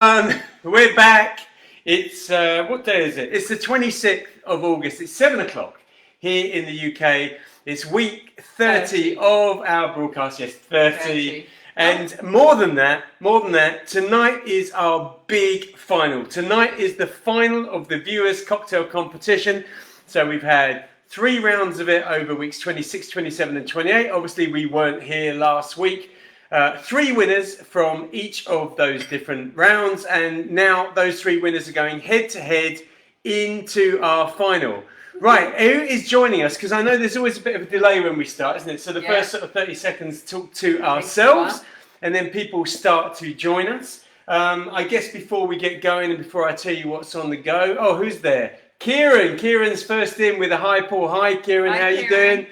We're back. It's what day is it? It's the 26th of August. It's 7 o'clock here in the UK. It's week 30 of our broadcast. Yes, 30. And more than that, tonight is our big final. Tonight is the final of the Viewers Cocktail Competition. So we've had 3 rounds of it over weeks 26, 27 and 28. Obviously we weren't here last week. 3 winners from each of those different rounds, and now those 3 winners are going head to head into our final. Right, who is joining us? Because I know there's always a bit of a delay when we start, isn't it? So the first sort of 30 seconds talk to ourselves, and then people start to join us. I guess before we get going and before I tell you what's on the go, oh, who's there? Kieran. Kieran's first in with a hi, Paul. Hi, Kieran. How you doing?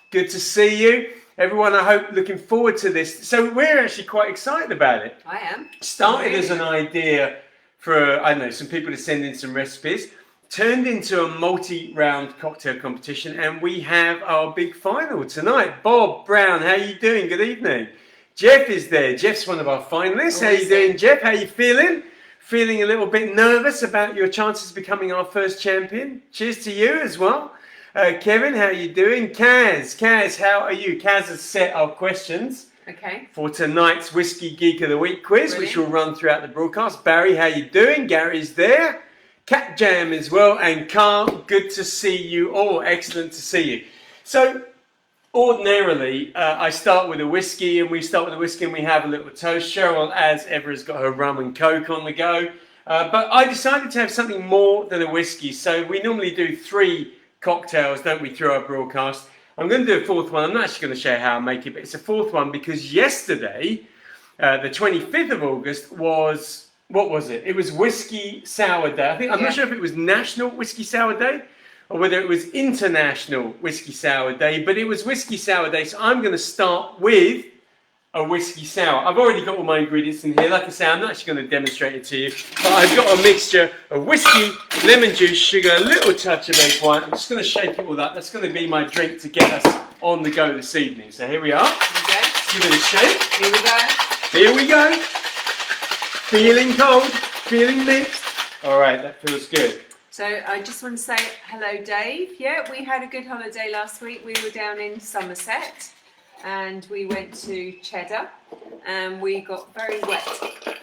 Good to see you. Everyone, I hope, looking forward to this. So we're actually quite excited about it. I am. Started as an idea for, I don't know, some people to send in some recipes. Turned into a multi-round cocktail competition. And we have our big final tonight. Bob Brown, how you doing? Good evening. Jeff is there. Jeff's one of our finalists. How you doing, Jeff? How you feeling? Feeling a little bit nervous about your chances of becoming our first champion? Cheers to you as well. Kevin, how are you doing? Kaz, how are you? Kaz has set our questions for tonight's Whiskey Geek of the Week quiz, which will run throughout the broadcast. Barry, how you doing? Gary's there. Cat Jam as well. And Carl, good to see you all. Excellent to see you. So, ordinarily, I start with a whiskey, and we have a little toast. Cheryl, as ever, has got her rum and coke on the go. But I decided to have something more than a whiskey. So we normally do 3 cocktails, don't we, through our broadcast. I'm going to do a 4th one. I'm not actually going to show you how I make it, but it's a 4th one because yesterday, the 25th of August, was, what was it? It was Whiskey Sour Day. I'm not sure if it was National Whiskey Sour Day or whether it was International Whiskey Sour Day, but it was Whiskey Sour Day. So I'm going to start with a whiskey sour. I've already got all my ingredients in here. Like I say, I'm not actually going to demonstrate it to you, but I've got a mixture of whiskey, lemon juice, sugar, a little touch of egg white. I'm just going to shake it all up. That's going to be my drink to get us on the go this evening. So here we are. Let's give it a shake. Here we go. Feeling cold, feeling mixed. All right, that feels good. So I just want to say hello, Dave. Yeah, we had a good holiday last week. We were down in Somerset. And we went to Cheddar and we got very wet,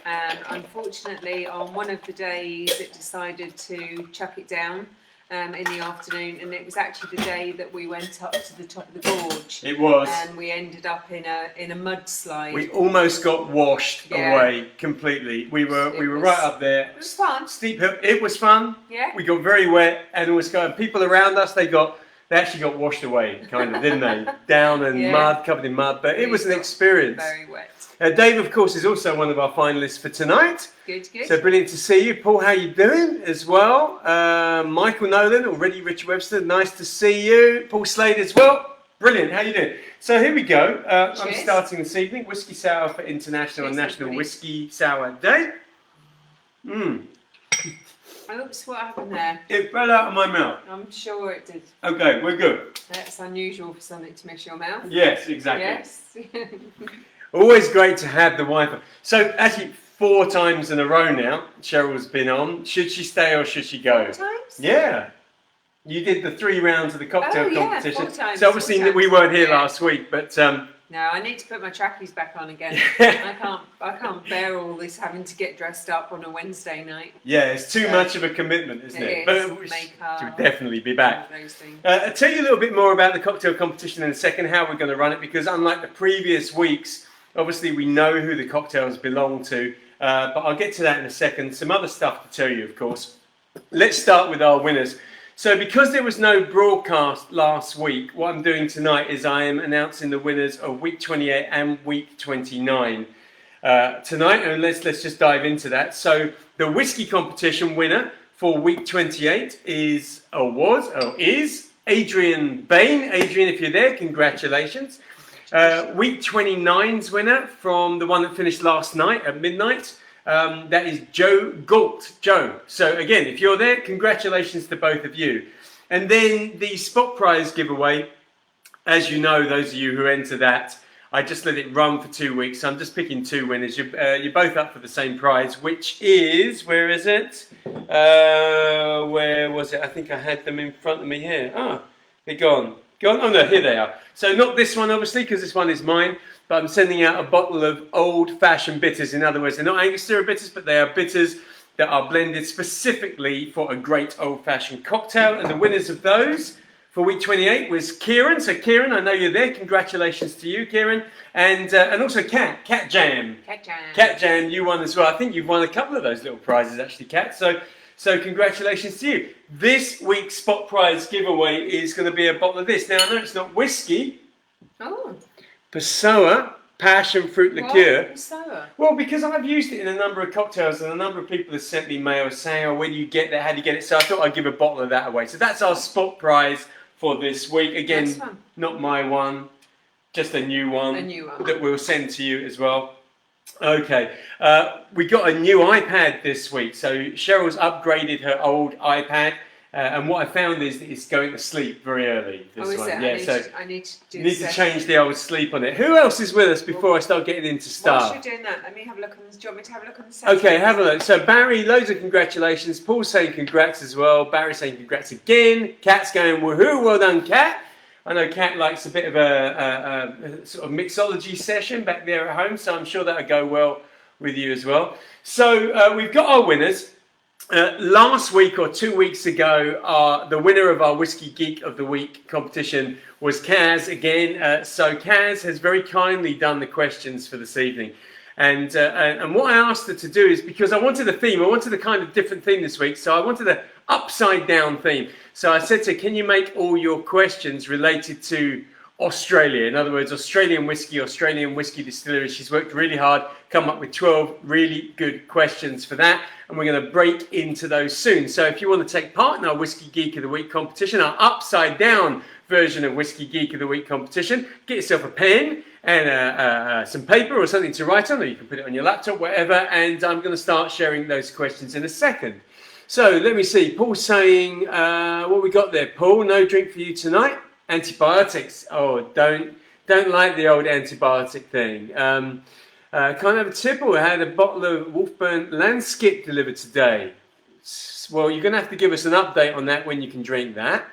and unfortunately on one of the days it decided to chuck it down in the afternoon, and it was actually the day that we went up to the top of the gorge. It was. And we ended up in a mudslide. We almost got washed away completely. We were right up there. It was fun. Steep hill. It was fun. Yeah. We got very wet, and it was people around us, they actually got washed away, kind of, didn't they? Down and mud, covered in mud, but it was an experience. Very wet. Dave, of course, is also one of our finalists for tonight. Good. So brilliant to see you. Paul, how you doing as well? Michael Nolan, already Richard Webster, nice to see you. Paul Slade as well. Brilliant, how you doing? So here we go. I'm starting this evening. Whiskey Sour for International and National Whiskey Sour Day. Oops, what happened there? It fell out of my mouth. I'm sure it did. Okay, we're good. That's unusual for something to miss your mouth. Yes, exactly. Yes. Always great to have the Wi-Fi. So actually 4 times in a row now, Cheryl's been on. Should she stay or should she go? 4 times? Yeah. You did the 3 rounds of the cocktail competition. 4 times. So obviously we weren't here last week, but no, I need to put my trackies back on again. I can't bear all this having to get dressed up on a Wednesday night. Yeah, it's too much of a commitment, isn't it? But we'll definitely be back. I'll tell you a little bit more about the cocktail competition in a second, how we're going to run it, because unlike the previous weeks, obviously we know who the cocktails belong to, but I'll get to that in a second. Some other stuff to tell you, of course. Let's start with our winners. So because there was no broadcast last week, what I'm doing tonight is I am announcing the winners of week 28 and week 29 tonight, and let's just dive into that. So the whiskey competition winner for week 28 is Adrian Bain. Adrian, if you're there, congratulations. Week 29's winner from the one that finished last night at midnight. That is Joe Galt. Joe. So again, if you're there, congratulations to both of you. And then the spot prize giveaway, as you know, those of you who enter that, I just let it run for 2 weeks. So I'm just picking 2 winners. You're both up for the same prize, which is, where is it? Where was it? I think I had them in front of me here. Ah, they're gone. Gone? Oh no, here they are. So not this one, obviously, because this one is mine. But I'm sending out a bottle of old-fashioned bitters. In other words, they're not Angostura bitters, but they are bitters that are blended specifically for a great old-fashioned cocktail. And the winners of those for week 28 was Kieran. So Kieran, I know you're there. Congratulations to you, Kieran. And also Cat Jam. Cat Jam, you won as well. I think you've won a couple of those little prizes, actually, Cat. So congratulations to you. This week's spot prize giveaway is going to be a bottle of this. Now, I know it's not whiskey. Oh. Passoa passion fruit liqueur. Passoa? Well, because I've used it in a number of cocktails, and a number of people have sent me mail saying, "Oh, where do you get that? How do you get it?" So I thought I'd give a bottle of that away. So that's our spot prize for this week. Again, not my one, just a new one. A new one that we'll send to you as well. Okay, we got a new iPad this week. So Cheryl's upgraded her old iPad. And what I found is that it's going to sleep very early. This one. Yeah, I need to change the old sleep on it. Who else is with us before I start getting into stuff? Whilst you're doing that, let me have a look. Do you want me to have a look on the settings? Okay, have a look. So Barry, loads of congratulations. Paul's saying congrats as well. Barry saying congrats again. Kat's going woohoo. Well done, Kat. I know Kat likes a bit of a sort of mixology session back there at home, so I'm sure that'll go well with you as well. So we've got our winners. Last week or 2 weeks ago, the winner of our Whiskey Geek of the Week competition was Kaz again. So Kaz has very kindly done the questions for this evening. And what I asked her to do is, because I wanted a theme, I wanted a kind of different theme this week, so I wanted an upside down theme. So I said to her, can you make all your questions related to Australia? In other words, Australian whiskey distilleries. She's worked really hard, come up with 12 really good questions for that, and we're going to break into those soon. So if you want to take part in our Whiskey Geek of the Week competition, our upside down version of Whiskey Geek of the Week competition, get yourself a pen and some paper or something to write on, or you can put it on your laptop, whatever, and I'm going to start sharing those questions in a second. So let me see, Paul's saying, what we got there, Paul? No drink for you tonight? Antibiotics. Oh, don't like the old antibiotic thing. Can't have a tipple. I had a bottle of Wolfburn Landskip delivered today. Well, you're going to have to give us an update on that when you can drink that.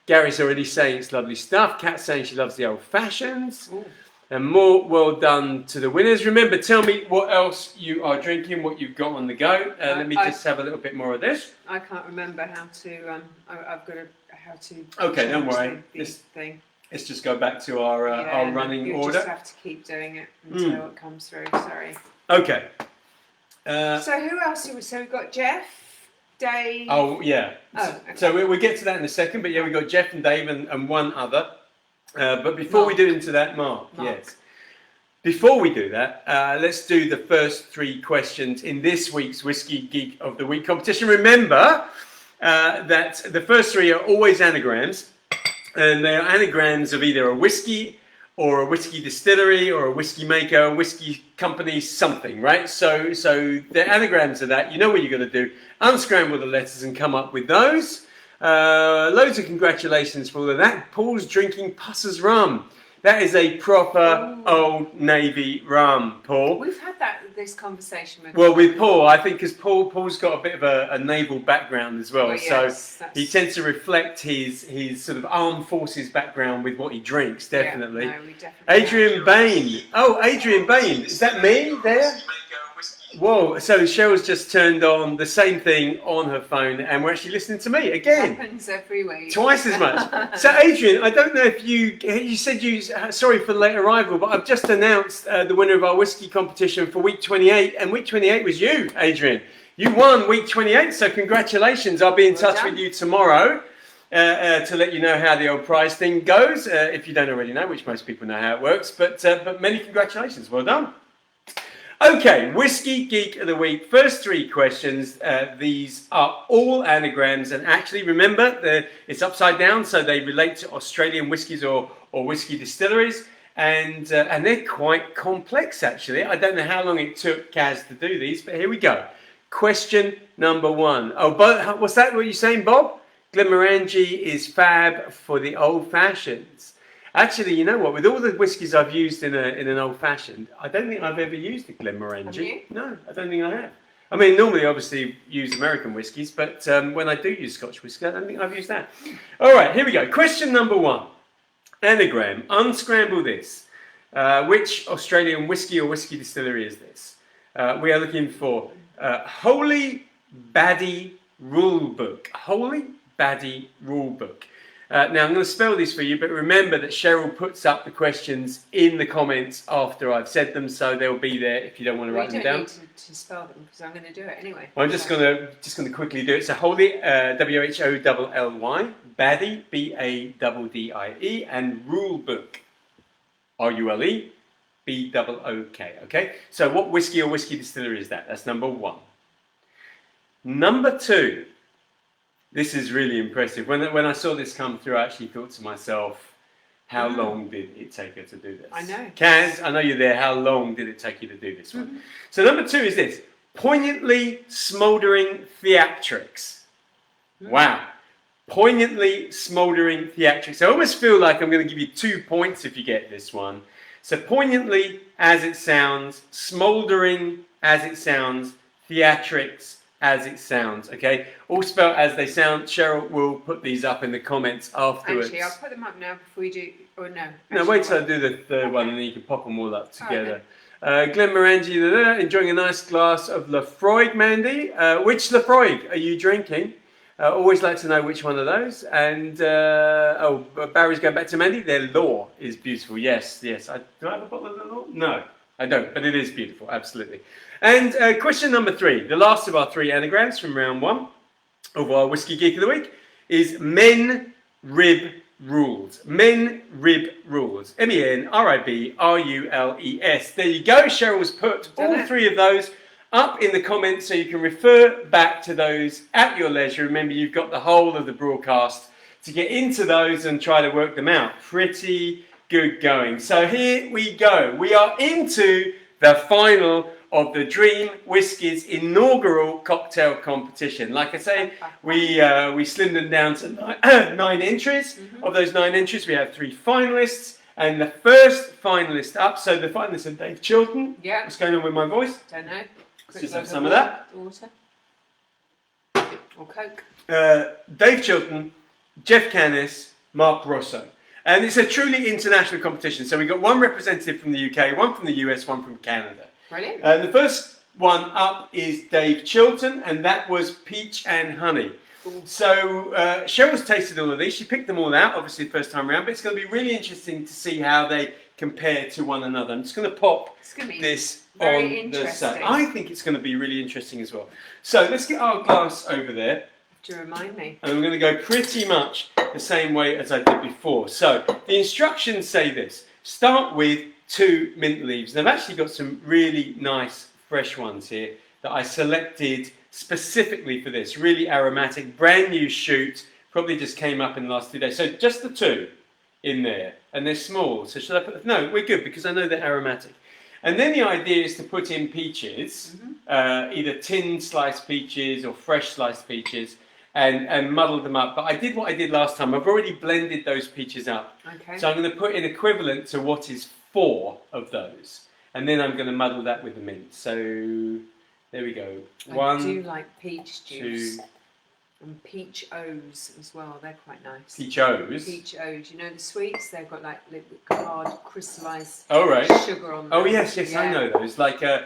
Gary's already saying it's lovely stuff. Kat's saying she loves the old fashions. Ooh. And more well done to the winners. Remember, tell me what else you are drinking, what you've got on the go. Let me just have a little bit more of this. I can't remember how to. I've got how to. Okay, don't worry. This thing. Let's just go back to our running order. You just have to keep doing it until it comes through. Sorry. Okay. So who else? So we've got Jeff, Dave. Oh yeah. Oh, okay. So we'll get to that in a second. But yeah, we've got Jeff and Dave and one other. But before we do into that, Mark, yes. Before we do that, let's do the first 3 questions in this week's Whiskey Geek of the Week competition. Remember that the first 3 are always anagrams, and they are anagrams of either a whiskey or a whiskey distillery or a whiskey maker, a whiskey company, something, right? So they're anagrams of that. You know what you're going to do. Unscramble the letters and come up with those. Loads of congratulations for all of that. Paul's drinking Pusser's rum. That is a proper Old Navy rum, Paul. We've had this conversation with Paul, I think, because Paul's got a bit of a naval background as well. Yes, so he tends to reflect his sort of armed forces background with what he drinks, definitely. Yeah, no, we definitely Adrian Bain. Oh, Adrian Bain. Is that me there? Whoa, so Cheryl's just turned on the same thing on her phone and we're actually listening to me again. It happens every week. Twice as much. So Adrian, I don't know if you said sorry for the late arrival, but I've just announced the winner of our whiskey competition for week 28, and week 28 was you, Adrian. You won week 28, so congratulations. I'll be in touch with you tomorrow to let you know how the old prize thing goes, if you don't already know, which most people know how it works, but many congratulations. Well done. Okay, Whiskey Geek of the Week. First 3 questions. These are all anagrams, and actually remember, it's upside down, so they relate to Australian whiskies or whiskey distilleries, and they're quite complex, actually. I don't know how long it took Kaz to do these, but here we go. Question number 1. Oh, but what's that? What are you saying, Bob? Glenmorangie is fab for the old fashions. Actually, you know what? With all the whiskies I've used in an old fashioned, I don't think I've ever used a Glenmorangie. Have you? No, I don't think I have. I mean, normally, obviously, use American whiskies, but when I do use Scotch whiskey, I don't think I've used that. All right, here we go. Question number 1. Anagram. Unscramble this. Which Australian whiskey or whiskey distillery is this? We are looking for Holy Baddie Rule Book. Holy Baddie Rule Book. Now, I'm going to spell these for you, but remember that Cheryl puts up the questions in the comments after I've said them, so they'll be there if you don't want to write them down. We don't need to spell them, because I'm going to do it anyway. Well, I'm just going to quickly do it. So, Holy, W-H-O-L-L-Y, Baddie, B-A-D-D-I-E, and Rule Book, R-U-L-E, B-O-O-K. Okay, so what whiskey or whiskey distillery is that? That's number 1. Number 2. This is really impressive. When I saw this come through, I actually thought to myself, how long did it take her to do this? I know. Kaz, I know you're there. How long did it take you to do this one? So number 2 is this. Poignantly smouldering theatrics. Wow. Poignantly smouldering theatrics. I almost feel like I'm going to give you 2 points if you get this one. So poignantly as it sounds, smouldering as it sounds, theatrics as it sounds, okay? All spelled as they sound. Cheryl will put these up in the comments afterwards. Actually, I'll put them up now before we do, or no. No, wait till I do the third one and then you can pop them all up together. Glenmorangie, enjoying a nice glass of Lafroig, Mandy. Which Lafroig are you drinking? Always like to know which one of those. And, Barry's going back to Mandy. Their Law is beautiful. Yes. Do I have a bottle of the Law? No, I don't, but it is beautiful, absolutely. And question number 3, the last of our 3 anagrams from round 1 of our Whiskey Geek of the Week is Men Rib Rules. Men Rib Rules. MENRIBRULES. There you go. Cheryl's put all 3 of those up in the comments so you can refer back to those at your leisure. Remember, you've got the whole of the broadcast to get into those and try to work them out. Pretty good going. So here we go. We are into the final of the Dream Whiskies inaugural cocktail competition. Like I say, we slimmed them down to 9 entries. Of those 9 entries, we have 3 finalists. And the first finalist up, so the finalists are Dave Chilton. Yeah. What's going on with my voice? Don't know. Let's just have some of that. Water. Or Coke. Dave Chilton, Jeff Canis, Mark Rosso. And it's a truly international competition. So we've got 1 representative from the UK, 1 from the US, 1 from Canada. Brilliant. The first one up is Dave Chilton, and that was Peach and Honey. Ooh. So Cheryl's tasted all of these. She picked them all out, obviously the first time around, but it's going to be really interesting to see how they compare to one another. I'm just going to pop this on the side. I think it's going to be really interesting as well. So let's get our glass over there. To remind me. And I'm going to go pretty much the same way as I did before. So the instructions say this. Start with 2 mint leaves. And I've actually got some really nice fresh ones here that I selected specifically for this. Really aromatic, brand new shoot. Probably just came up in the last 2 days. So just the 2 in there. And they're small. So should I put... No, we're good because I know they're aromatic. And then the idea is to put in peaches, either tinned sliced peaches or fresh sliced peaches, and muddle them up. But I did what I did last time. I've already blended those peaches up. Okay. So I'm going to put in equivalent to what is 4 of those. And then I'm going to muddle that with the mint. So there we go. I do like peach juice. 2. And peach O's as well. They're quite nice. Peach O's? Peach O's. You know the sweets? They've got like hard crystallized sugar on them. Oh yes, yeah. I know those. Like the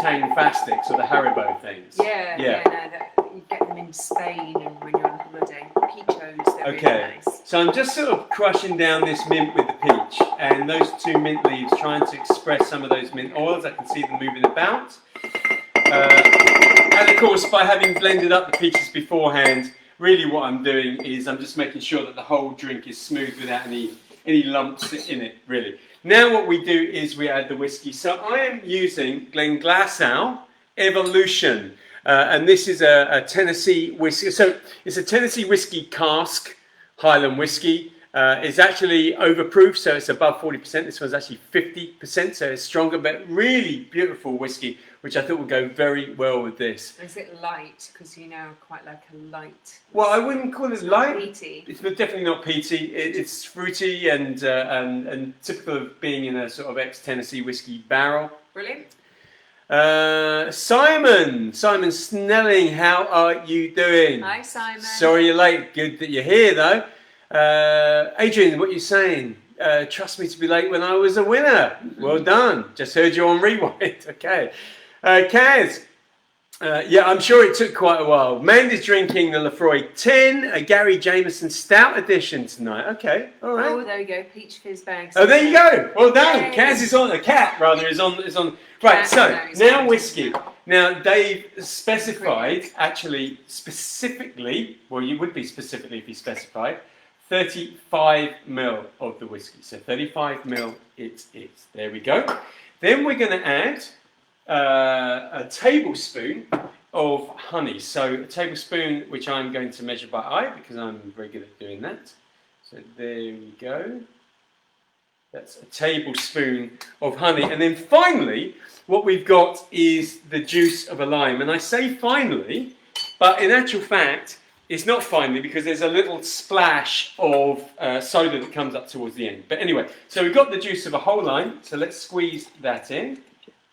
Tang Fastics or the Haribo things. Yeah. You get them in Spain and when you're on holiday. Peach O's, they're really nice. So I'm just sort of crushing down this mint with the peach. And those 2 mint leaves, trying to express some of those mint oils. I can see them moving about. And of course, by having blended up the peaches beforehand, really what I'm doing is I'm just making sure that the whole drink is smooth without any lumps in it, really. Now what we do is we add the whiskey. So I am using Glenglassaugh Evolution. And this is a Tennessee whiskey. So it's a Tennessee whiskey cask, Highland whiskey. It's actually overproof, so it's above 40%. This one's actually 50%, so it's stronger, but really beautiful whiskey. which I thought would go very well with this. Is it light? Because you know I quite like a light. Well, I wouldn't call it light. Peaty. It's definitely not peaty. It's fruity and typical of being in a sort of ex-Tennessee whiskey barrel. Brilliant. Simon Snelling, how are you doing? Hi, Simon. Sorry you're late. Good that you're here though. Adrian, what are you saying? Trust me to be late when I was a winner. Well done. Just heard you on rewind. Okay. Kaz. Yeah, I'm sure it took quite a while. Mandy's drinking the Lefroy 10, a Gary Jameson Stout edition tonight. Okay, all right. Oh, there we go. Peach fizz bags. Oh, there you go. Well done. Yay. Kaz is on. The cat rather is on. Right. So now whiskey. Now Dave specified, actually specifically. Well, you would be specifically if you specified 35 ml of the whiskey. So 35 ml it is. There we go. Then we're going to add a tablespoon of honey. So a tablespoon, which I'm going to measure by eye because I'm very good at doing that. So there we go. That's a tablespoon of honey. And then finally, what we've got is the juice of a lime. And I say finally, but in actual fact, it's not finally because there's a little splash of soda that comes up towards the end. But anyway, so we've got the juice of a whole lime. So let's squeeze that in.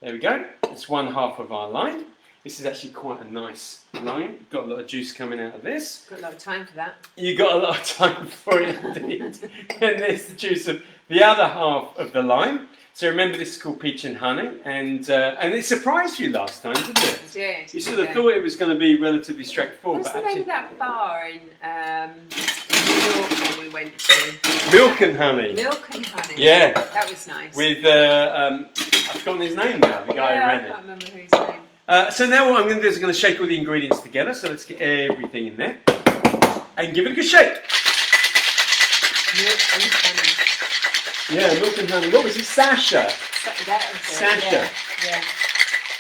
There we go. It's 1/2 of our lime. This is actually quite a nice lime. Got a lot of juice coming out of this. Got a lot of time for that. You got a lot of time for it indeed. And there's the juice of the other half of the lime. So remember, this is called peach and honey, and it surprised you last time, didn't it? It did. You sort of thought it was going to be relatively straightforward. What's but the name actually, of that bar in New York that we went to? Milk and honey. Milk and honey. Yeah. That was nice. With I've forgotten his name now. The guy who I ran can't it. remember whose name. So now what I'm going to do is I'm going to shake all the ingredients together. So let's get everything in there and give it a good shake. Milk and honey. Yeah, milk and honey. What was it? Sasha. That was it. Sasha. Yeah.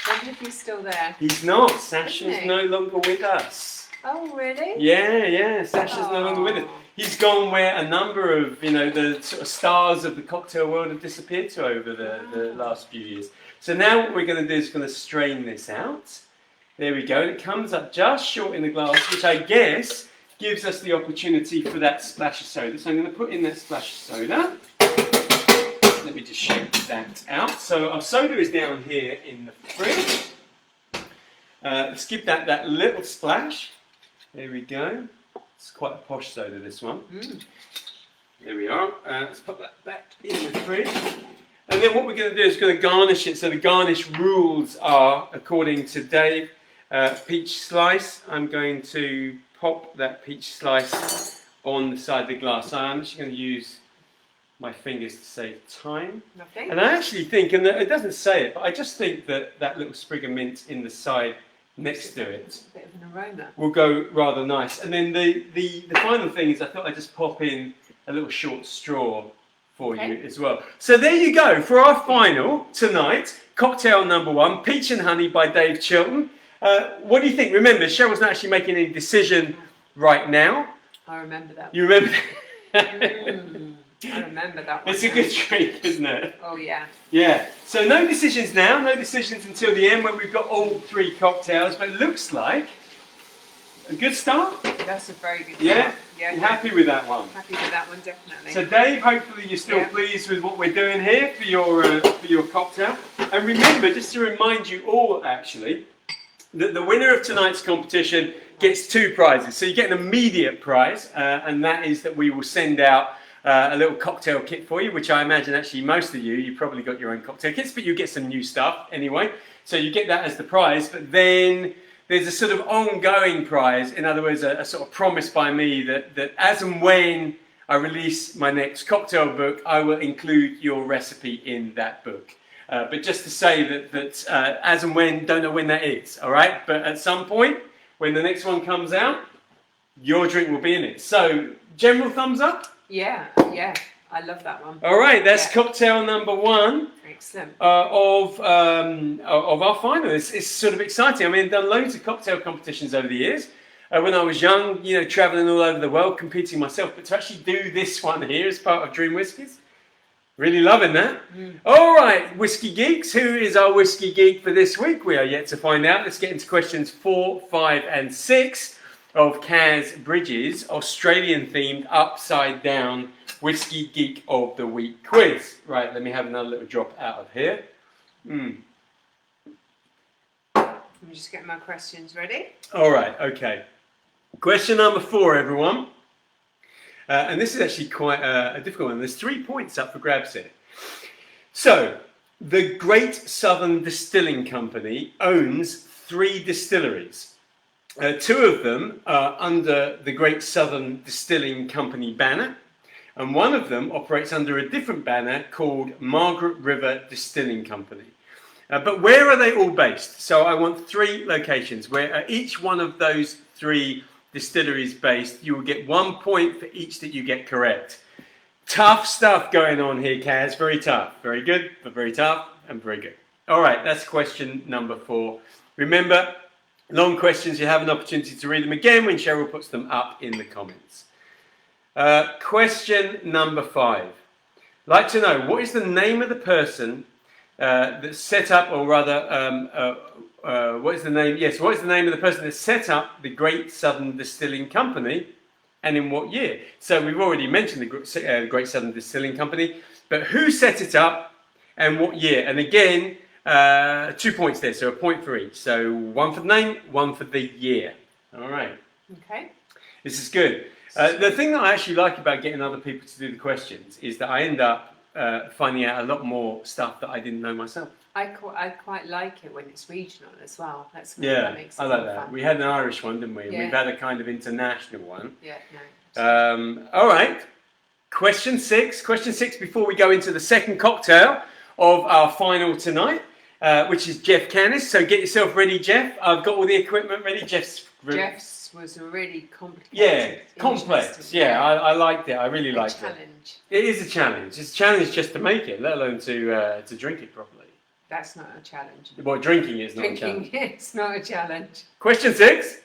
I wonder if he's still there. He's not. Sasha's Isn't he? no longer with us. Oh, really? Yeah. Sasha's no longer with us. He's gone where a number of, the sort of stars of the cocktail world have disappeared to over the last few years. So now what we're going to do is going to strain this out. There we go. It comes up just short in the glass, which I guess gives us the opportunity for that splash of soda. So I'm going to put in that splash of soda. Let me just shake that out. So our soda is down here in the fridge. Let's give that little splash. There we go. It's quite a posh soda, this one. There we are. Let's put that back in the fridge. And then what we're going to do is going to garnish it. So the garnish rules are, according to Dave, peach slice. I'm going to pop that peach slice on the side of the glass. So I'm just going to use my fingers to save time. Lovely. And I actually think, and it doesn't say it, but I just think that little sprig of mint in the side next to it A bit of an aroma. will go rather nice. And then the final thing is I thought I'd just pop in a little short straw for you as well. So there you go for our final tonight. Cocktail number 1, Peach and Honey by Dave Chilton. What do you think? Remember, Cheryl's not actually making any decision right now. I remember that. You remember? I remember that one. It's a good drink, isn't it? Oh, yeah. Yeah. So no decisions now. No decisions until the end when we've got all 3 cocktails. But it looks like a good start. That's a very good Yeah? one. Yeah. You're happy with that one? Happy with that one, definitely. So Dave, hopefully you're still pleased with what we're doing here for your cocktail. And remember, just to remind you all actually, that the winner of tonight's competition gets 2 prizes. So you get an immediate prize, and that is that we will send out a little cocktail kit for you, which I imagine actually most of you probably got your own cocktail kits, but you get some new stuff anyway. So you get that as the prize, but then there's a sort of ongoing prize. In other words, a sort of promise by me that as and when I release my next cocktail book, I will include your recipe in that book. But just to say that as and when, don't know when that is, all right? But at some point, when the next one comes out, your drink will be in it. So, general thumbs up? Yeah. I love that one. All right, that's cocktail number 1. Excellent. Of our final. It's sort of exciting. I mean, I've done loads of cocktail competitions over the years. When I was young, traveling all over the world, competing myself. But to actually do this one here as part of Dream Whiskies, Really loving that. All right, Whiskey Geeks. Who is our Whiskey Geek for this week? We are yet to find out. Let's get into questions 4, 5, and 6 of Kaz Bridges' Australian-themed upside-down Whiskey Geek of the Week quiz. Right, let me have another little drop out of here. I'm just getting my questions ready. All right, okay. Question number 4, everyone. And this is actually quite a difficult one. There's 3 points up for grabs here. So, the Great Southern Distilling Company owns 3 distilleries. 2 of them are under the Great Southern Distilling Company banner, and one of them operates under a different banner called Margaret River Distilling Company. But where are they all based? So I want 3 locations where each one of those 3 distilleries based. You will get 1 point for each that you get correct. Tough stuff going on here, Kaz. Very tough. Very good, but very tough and very good. All right, that's question number 4. Remember, long questions, you have an opportunity to read them again when Cheryl puts them up in the comments. Question number 5. I'd like to know, what is the name of the person that set up, or rather, what is the name? Yes, what is the name of the person that set up the Great Southern Distilling Company, and in what year? So we've already mentioned the Great Southern Distilling Company, but who set it up and what year? And again, 2 points there, so a point for each. So 1 for the name, 1 for the year. All right. Okay. This is good. The thing that I actually like about getting other people to do the questions is that I end up finding out a lot more stuff that I didn't know myself. I quite like it when it's regional as well. That makes it I like more that. fun. We had an Irish one, didn't we? And Yeah. we've had a kind of international one. Yeah, no. All right. Question 6. Question 6 before we go into the second cocktail of our final tonight, which is Jeff Canis. So get yourself ready, Jeff. I've got all the equipment ready. Jeff's was really complicated. Yeah, complex. Yeah, I liked it. I really liked it. Challenge. It is a challenge. It's a challenge just to make it, let alone to drink it properly. That's not a challenge. Well, drinking is not a challenge. Drinking, it's not a challenge. Question 6.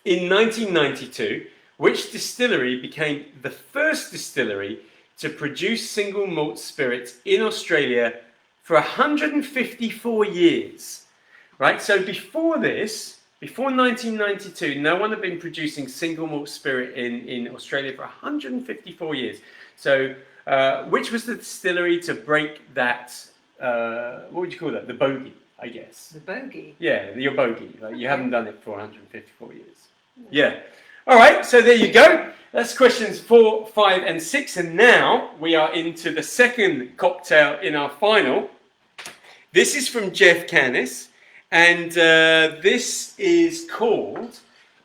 In 1992, which distillery became the first distillery to produce single malt spirits in Australia for 154 years? Right, so before this, before 1992, no one had been producing single malt spirit in Australia for 154 years. So, which was the distillery to break that, what would you call that? The bogey, I guess. The bogey? Yeah, your bogey. Like, you haven't done it for 154 years. Yeah. All right, so there you go. That's questions 4, 5, and 6. And now we are into the second cocktail in our final. This is from Jeff Canis. And this is called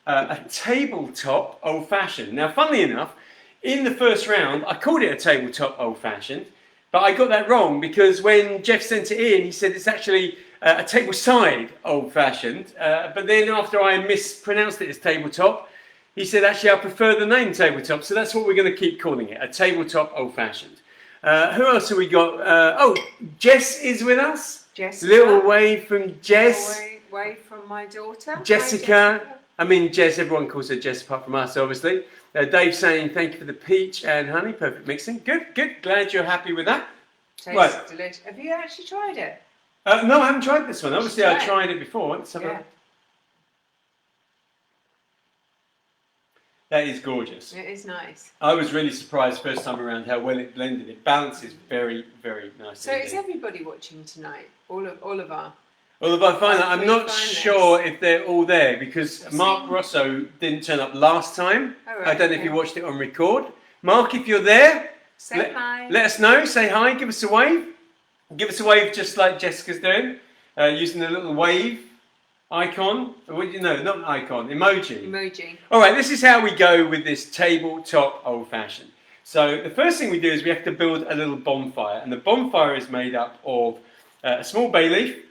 a tabletop old-fashioned. Now, funnily enough, in the first round, I called it a tabletop old-fashioned, but I got that wrong because when Jeff sent it in, he said it's actually a tableside old-fashioned. But then after I mispronounced it as tabletop, he said, actually, I prefer the name tabletop. So that's what we're going to keep calling it, a tabletop old-fashioned. Who else have we got? Jess is with us. Jessica. Little wave from Jess. Wave from my daughter. Jessica. I mean, Jess, everyone calls her Jess apart from us, obviously. Dave saying, thank you for the peach and honey. Perfect mixing. Good, good. Glad you're happy with that. Tastes delicious. Have you actually tried it? No, I haven't tried this one. Obviously, I tried it before. Let's have a... That is gorgeous. It is nice. I was really surprised first time around how well it blended. It balances very, very nicely. So is everybody watching tonight? All of our... Although I find that I'm not sure if they're all there because Mark Rosso didn't turn up last time. Right, I don't know if you watched it on record. Mark, if you're there, say hi. Let us know. Say hi. Give us a wave. Give us a wave just like Jessica's doing, using the little wave icon. No, not an icon. Emoji. Emoji. All right. This is how we go with this tabletop old-fashioned. So the first thing we do is we have to build a little bonfire, and the bonfire is made up of a small bay leaf.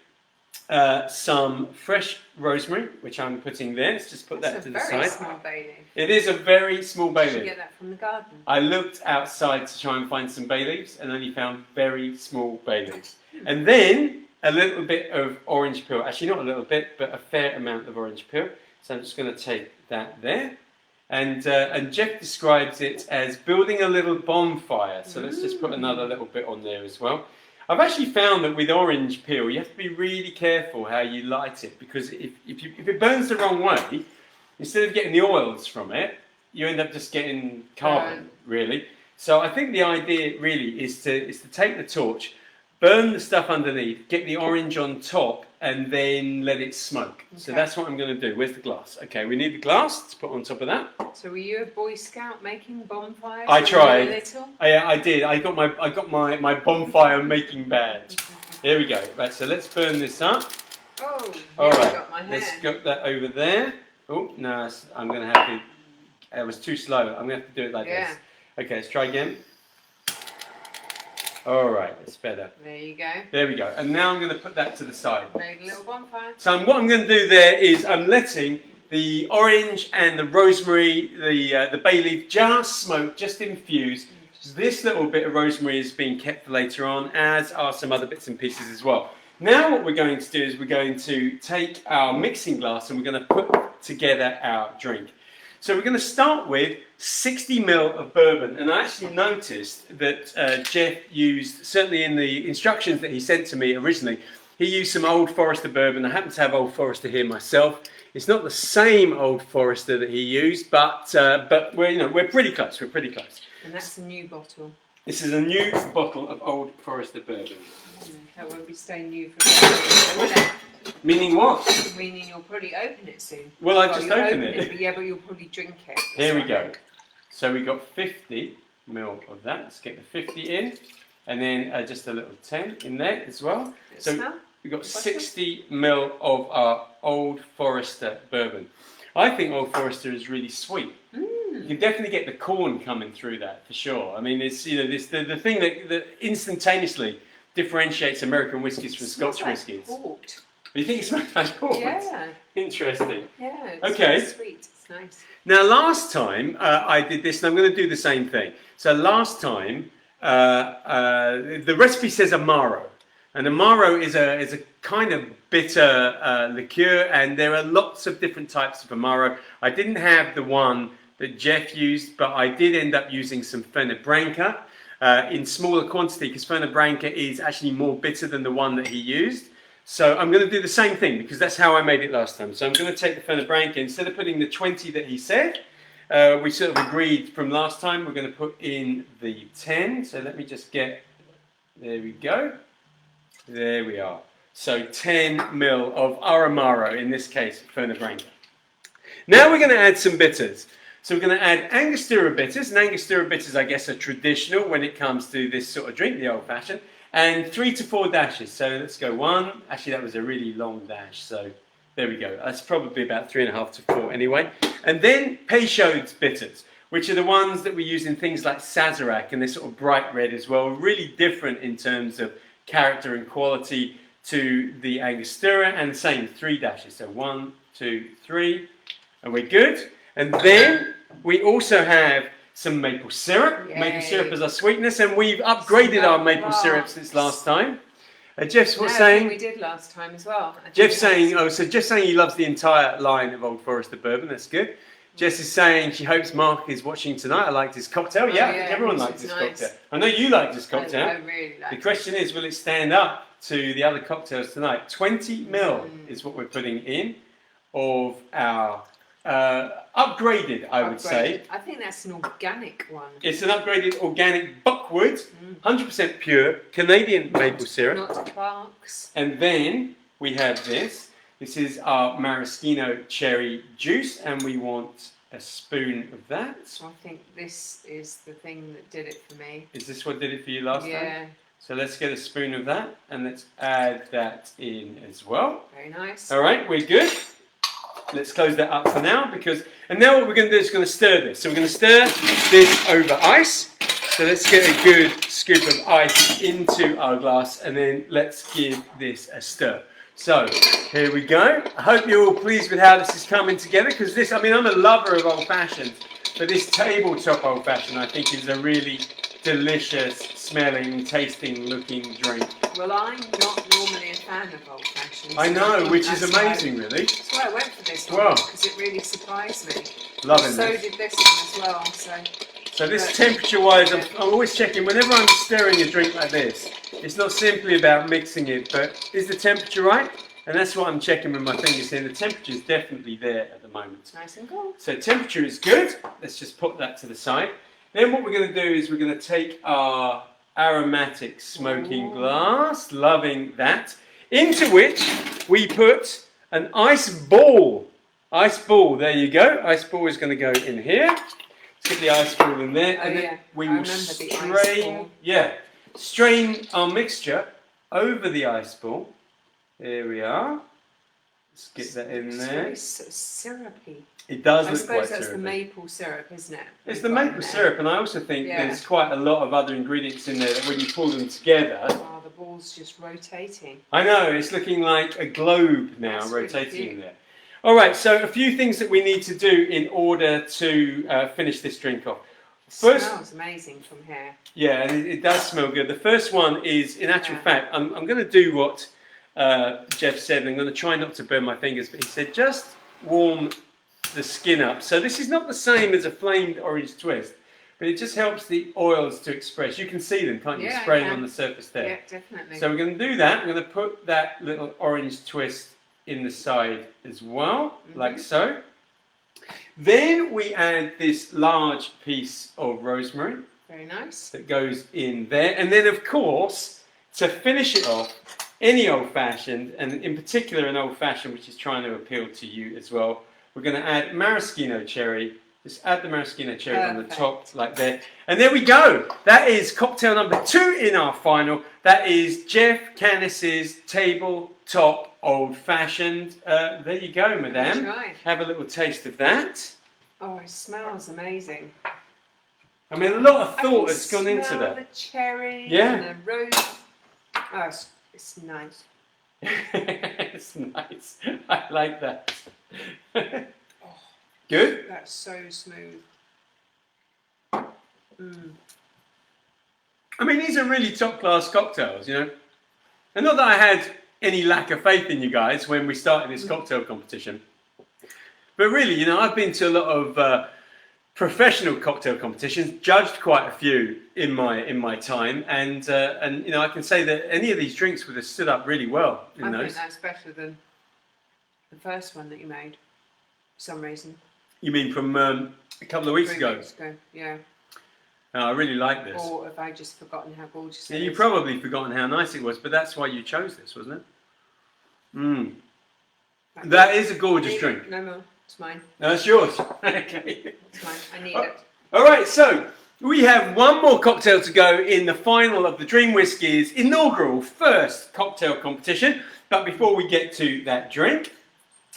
Some fresh rosemary, which I'm putting there. Let's just put that to the side. It's a very small bay leaf. It is a very small bay leaf. You should get that from the garden. I looked outside to try and find some bay leaves and only found very small bay leaves. And then a little bit of orange peel. Actually, not a little bit, but a fair amount of orange peel. So I'm just going to take that there. And Jeff describes it as building a little bonfire. So let's just put another little bit on there as well. I've actually found that with orange peel, you have to be really careful how you light it, because if it burns the wrong way, instead of getting the oils from it, you end up just getting carbon, really. So I think the idea really is to take the torch, burn the stuff underneath, get the orange on top, and then let it smoke. Okay. So that's what I'm going to do. Where's the glass? Okay, we need the glass to put on top of that. So were you a Boy Scout making bonfires? I tried. Little? I did. I got my bonfire making badge. Here we go. Right, so let's burn this up. Oh, all right. I got my hand. Let's get that over there. Oh no, I'm going to have to. It was too slow. I'm going to have to do it like this. Okay, let's try again. All right, it's better. There you go. There we go. And now I'm going to put that to the side. Made a little bonfire. So what I'm going to do there is I'm letting the orange and the rosemary, the bay leaf just smoke, just infuse. This little bit of rosemary is being kept for later on, as are some other bits and pieces as well. Now what we're going to do is we're going to take our mixing glass and we're going to put together our drink. So we're going to start with 60 ml of bourbon, and I actually noticed that Jeff used, certainly in the instructions that he sent to me originally, he used some Old Forester bourbon. I happen to have Old Forester here myself. It's not the same Old Forester that he used, but we're pretty close. We're pretty close. And that's a new bottle. This is a new bottle of Old Forester bourbon. That won't be staying new for will it? Meaning what? Meaning you'll probably open it soon. Well, I just opened it. But yeah, but you'll probably drink it. Here we go. So we got 50 ml of that. Let's get the 50 in, and then just a little 10 in there as well. So we got 60 ml of our Old Forester bourbon. I think Old Forester is really sweet. You can definitely get the corn coming through that for sure. I mean, it's the thing that instantaneously differentiates American whiskies from Scotch whiskies. Port. You think it smells like port? Yeah. Interesting. Yeah. It's okay. Sweet. It's nice. Now, last time I did this, and I'm going to do the same thing. So last time, the recipe says Amaro, and Amaro is a kind of bitter liqueur, and there are lots of different types of Amaro. I didn't have the one that Jeff used, but I did end up using some Fernet Branca in smaller quantity, because Fernet Branca is actually more bitter than the one that he used. So I'm going to do the same thing, because that's how I made it last time. So I'm going to take the Fernet Branca, instead of putting the 20 that he said, we sort of agreed from last time, we're going to put in the 10. So let me just get, there we go. There we are. So 10 ml of our Amaro, in this case, Fernet Branca. Now we're going to add some bitters. So we're going to add Angostura bitters, and Angostura bitters, I guess, are traditional when it comes to this sort of drink, the old-fashioned, and 3 to 4 dashes. So let's go 1. Actually, that was a really long dash, so there we go. That's probably about 3.5 to 4 anyway. And then Peychaud's bitters, which are the ones that we use in things like Sazerac, and they're sort of bright red as well, really different in terms of character and quality to the Angostura, and same, 3 dashes. So 1, 2, 3, and we're good. And then we also have some maple syrup. Yay. Maple syrup is our sweetness, and we've upgraded our maple syrup since last time. Jeff's saying we did last time as well. Jeff's saying he loves the entire line of Old Forester bourbon. That's good. Jess is saying she hopes Mark is watching tonight. I liked his cocktail. I think everyone liked his cocktail. I know you liked his cocktail. I really liked it. The question is, will it stand up to the other cocktails tonight? 20 ml is what we're putting in of our upgraded, I would say. I think that's an organic one. It's an upgraded organic Buckwood, 100% pure Canadian maple syrup. Not Clark's. And then we have this. This is our maraschino cherry juice, and we want a spoon of that. I think this is the thing that did it for me. Is this what did it for you last time? Yeah. So let's get a spoon of that, and let's add that in as well. Very nice. All right, we're good. Let's close that up for now, and now what we're going to do is going to stir this. So we're going to stir this over ice. So let's get a good scoop of ice into our glass, and then let's give this a stir. So here we go. I hope you're all pleased with how this is coming together, because this, I mean, I'm a lover of old fashions, but this tabletop old fashioned I think is a really delicious smelling, tasting, looking drink. Well, I'm not normally a fan of old fashions. I know, which is that's amazing, really. That's why I went for this Wow. one, because it really surprised me. Loving So this. did this one as well. So this temperature-wise, I'm always checking, whenever I'm stirring a drink like this, it's not simply about mixing it, but is the temperature right? And that's what I'm checking with my fingers here. The temperature is definitely there at the moment. It's nice and cool. So temperature is good. Let's just put that to the side. Then what we're going to do is we're going to take our aromatic smoking glass, loving that, into which we put an ice ball. Ice ball, there you go. Ice ball is going to go in here. Let's get the ice ball in there. And then we will strain our mixture over the ice ball. There we are. Let's get that in there. It's very syrupy. It does I look suppose quite that's syrupy. the maple syrup, isn't it? It's the maple syrup, and I also think there's quite a lot of other ingredients in there that when you pull them together... Oh, the ball's just rotating. I know, it's looking like a globe now, That's rotating really in there. All right, so a few things that we need to do in order to finish this drink off. It smells amazing from here. Yeah, and it does smell good. The first one is, in actual fact, I'm going to do what Jeff said. I'm going to try not to burn my fingers, but he said just warm the skin up. So this is not the same as a flamed orange twist, but it just helps the oils to express. You can see them, can't you? Spraying on the surface there. Yeah, definitely. So we're going to do that. I'm going to put that little orange twist in the side as well, like so. Then we add this large piece of rosemary. Very nice. That goes in there. And then, of course, to finish it off, any old-fashioned, and in particular an old-fashioned which is trying to appeal to you as well, we're going to add maraschino cherry. Just add the maraschino cherry on the top, like that. And there we go. That is cocktail number 2 in our final. That is Jeff Canis's tabletop old-fashioned. There you go, madame. Right. Have a little taste of that. Oh, it smells amazing. I mean, a lot of thought has gone into that. The cherry and the rose. Oh, it's nice. It's nice. I like that. Good? That's so smooth. I mean, these are really top-class cocktails, you know. And not that I had any lack of faith in you guys when we started this cocktail competition. But really, you know, I've been to a lot of professional cocktail competitions, judged quite a few in my time, and you know, I can say that any of these drinks would have stood up really well in those. I think that's better than the first one that you made, for some reason. You mean from a couple of weeks 3 ago? weeks ago, yeah. I really like this. Or have I just forgotten how gorgeous it Yeah, is? you've probably forgotten how nice it was, but that's why you chose this, wasn't it? That is a gorgeous drink. No more. It's mine. No, it's yours. Okay. It's mine. I need it. All right, so we have one more cocktail to go in the final of the Dream Whiskies inaugural first cocktail competition. But before we get to that drink,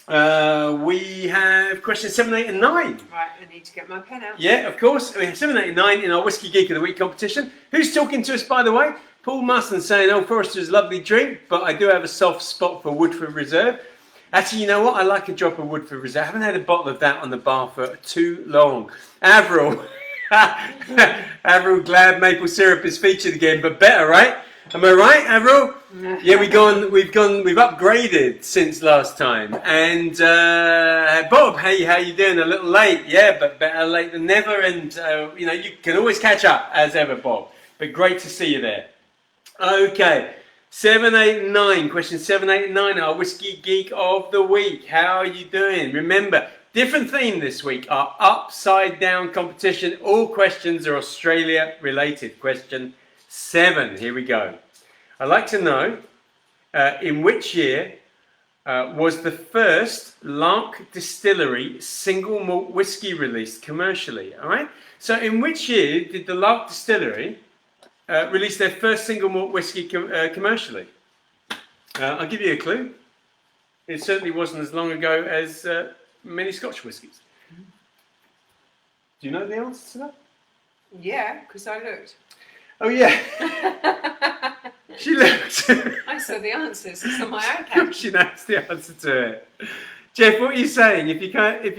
we have questions 7, 8 and 9. Right, I need to get my pen out. Yeah, of course. We have 7, 8 and 9 in our Whiskey Geek of the Week competition. Who's talking to us, by the way? Paul Mustin saying, Old Forester's a lovely drink, but I do have a soft spot for Woodford Reserve. Actually, you know what? I like a drop of Woodford Reserve. I haven't had a bottle of that on the bar for too long. Avril. Avril, glad maple syrup is featured again, but better, right? Am I right, Avril? Yeah, we've upgraded since last time. And Bob, hey, how you doing? A little late, yeah, but better late than never. And you know, you can always catch up as ever, Bob. But great to see you there. Okay, 7, 8, and 9. Questions 7, 8, and 9. Our Whiskey Geek of the Week. How are you doing? Remember, different theme this week. Our upside down competition. All questions are Australia related. Question 7. Here we go. I'd like to know in which year was the first Lark Distillery single malt whiskey released commercially? All right. So in which year did the Lark Distillery release their first single malt whiskey commercially? I'll give you a clue. It certainly wasn't as long ago as many Scotch whiskies. Do you know the answer to that? Yeah, because I looked. Oh yeah. She looked. I saw the answers. It's on my Of iPad. course she knows the answer to it. Jeff, what are you saying? If you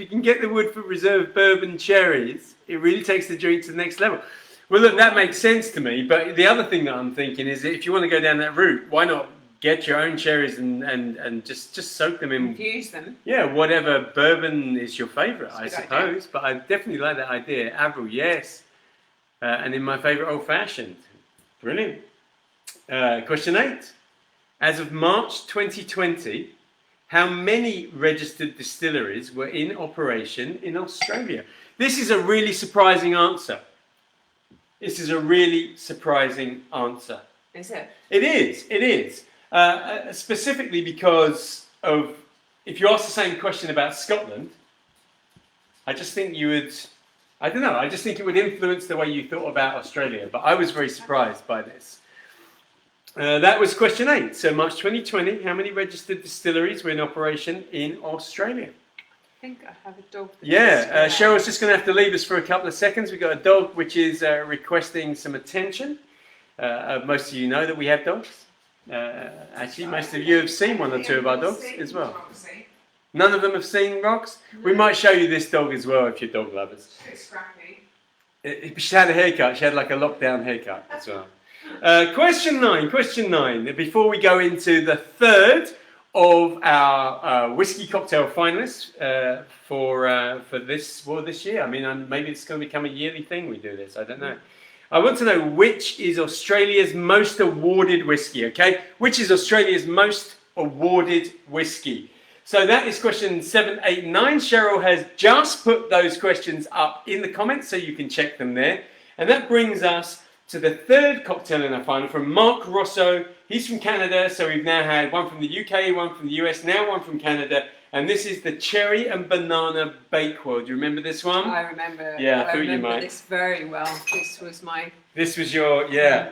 can get the Woodford Reserve bourbon cherries, it really takes the drink to the next level. Well, look, that makes sense to me. But the other thing that I'm thinking is that if you want to go down that route, why not get your own cherries and just soak them in. Infuse them. Yeah, whatever bourbon is your favourite, I suppose. Idea. But I definitely like that idea. Avril, yes. And in my favourite, old-fashioned. Brilliant. Question 8. As of March 2020, how many registered distilleries were in operation in Australia? This is a really surprising answer. This is a really surprising answer. Is it? It is. It is. Specifically because of, if you ask the same question about Scotland, I just think you would, I don't know, I just think it would influence the way you thought about Australia. But I was very surprised by this. That was question 8. So March 2020, how many registered distilleries were in operation in Australia? I think I have a dog. Yeah, Cheryl's just going to have to leave us for a couple of seconds. We've got a dog which is requesting some attention. Most of you know that we have dogs. Actually, most of you have seen one or two of our dogs as well. None of them have seen Rox? We might show you this dog as well if you're dog lovers. It's scrappy. She had a haircut. She had like a lockdown haircut as well. Question 9. Before we go into the third of our whiskey cocktail finalists for this year. I mean, maybe it's going to become a yearly thing we do this. I don't know. I want to know which is Australia's most awarded whiskey, okay? Which is Australia's most awarded whiskey? So that is question 7, 8, 9. Cheryl has just put those questions up in the comments so you can check them there. And that brings us to the third cocktail in our final from Mark Rosso. He's from Canada, so we've now had one from the UK, one from the US, now one from Canada. And this is the Cherry and Banana Bakewell. Do you remember this one? I remember. Yeah, I remember this very well. This was your. Yeah.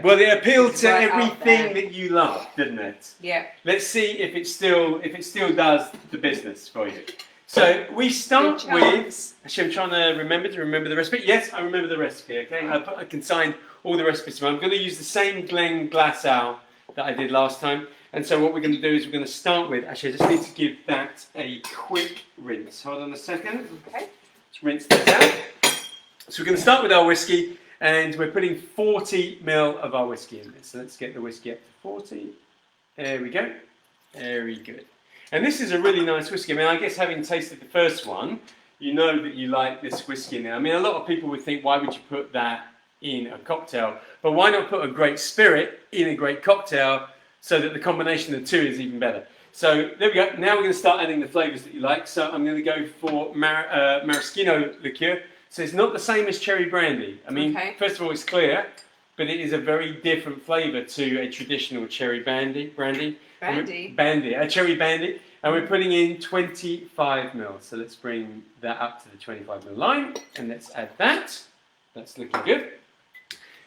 Well, it appealed to right everything that you love, didn't it? Yeah. Let's see if it still does the business for you. So we start with. Actually, I'm trying to remember the recipe. Yes, I remember the recipe. Okay, I can sign all the recipes. I'm going to use the same Glen glass ale that I did last time. And so what we're going to do is we're going to start with, actually I just need to give that a quick rinse. Hold on a second. Okay. Let's rinse this out. So we're going to start with our whiskey, and we're putting 40 ml of our whiskey in this. So let's get the whiskey up to 40. There we go. Very good. And this is a really nice whiskey. I mean, I guess having tasted the first one, you know that you like this whiskey now. I mean, a lot of people would think, why would you put that in a cocktail? But why not put a great spirit in a great cocktail, so that the combination of the two is even better. So there we go. Now we're going to start adding the flavours that you like. So I'm going to go for maraschino liqueur. So it's not the same as cherry brandy. I mean, First of all, it's clear, but it is a very different flavour to a traditional cherry brandy. A cherry brandy. And we're putting in 25 ml. So let's bring that up to the 25 ml line. And let's add that. That's looking good.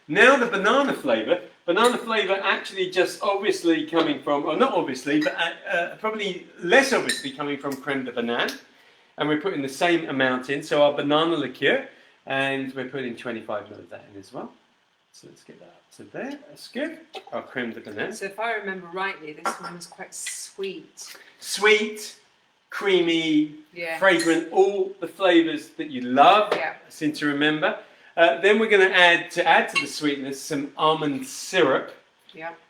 Now the banana flavour. Banana flavour actually just obviously coming from, or not obviously, but probably less obviously coming from creme de banane. And we're putting the same amount in, so our banana liqueur, and we're putting 25 ml of that in as well. So let's get that up to there, that's good. Our creme de banane. So if I remember rightly, this one was quite sweet. Sweet, creamy, fragrant, all the flavours that you love, seem to remember. Then we're going to add to the sweetness some almond syrup,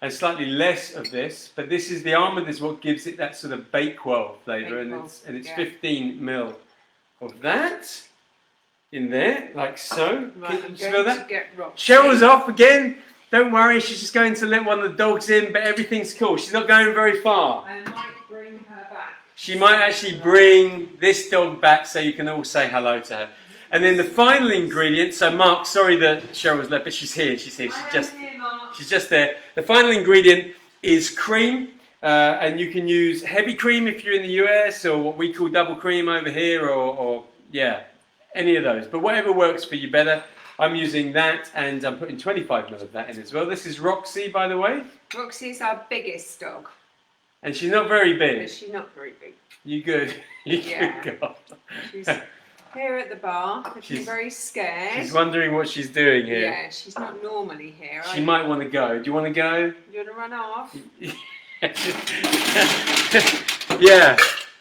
and slightly less of this. But this is the almond is what gives it that sort of Bakewell flavour, and it's 15 ml of that in there, like so. Right, Can you smell that? Roxy. Cheryl's off again. Don't worry, she's just going to let one of the dogs in, but everything's cool. She's not going very far. I might bring her back. She might actually bring this dog back so you can all say hello to her. And then the final ingredient, so Mark, sorry that Cheryl was left, but she's here, she's just there. The final ingredient is cream, and you can use heavy cream if you're in the US, or what we call double cream over here, or any of those. But whatever works for you better. I'm using that, and I'm putting 25 ml of that in as well. This is Roxy, by the way. Roxy's our biggest dog. And she's not very big. But she's not very big. You good? You good girl. She's here at the bar, but she's very scared. She's wondering what she's doing here. Yeah, she's not normally here. She might want to go. Do you want to go? You want to run off? Yeah,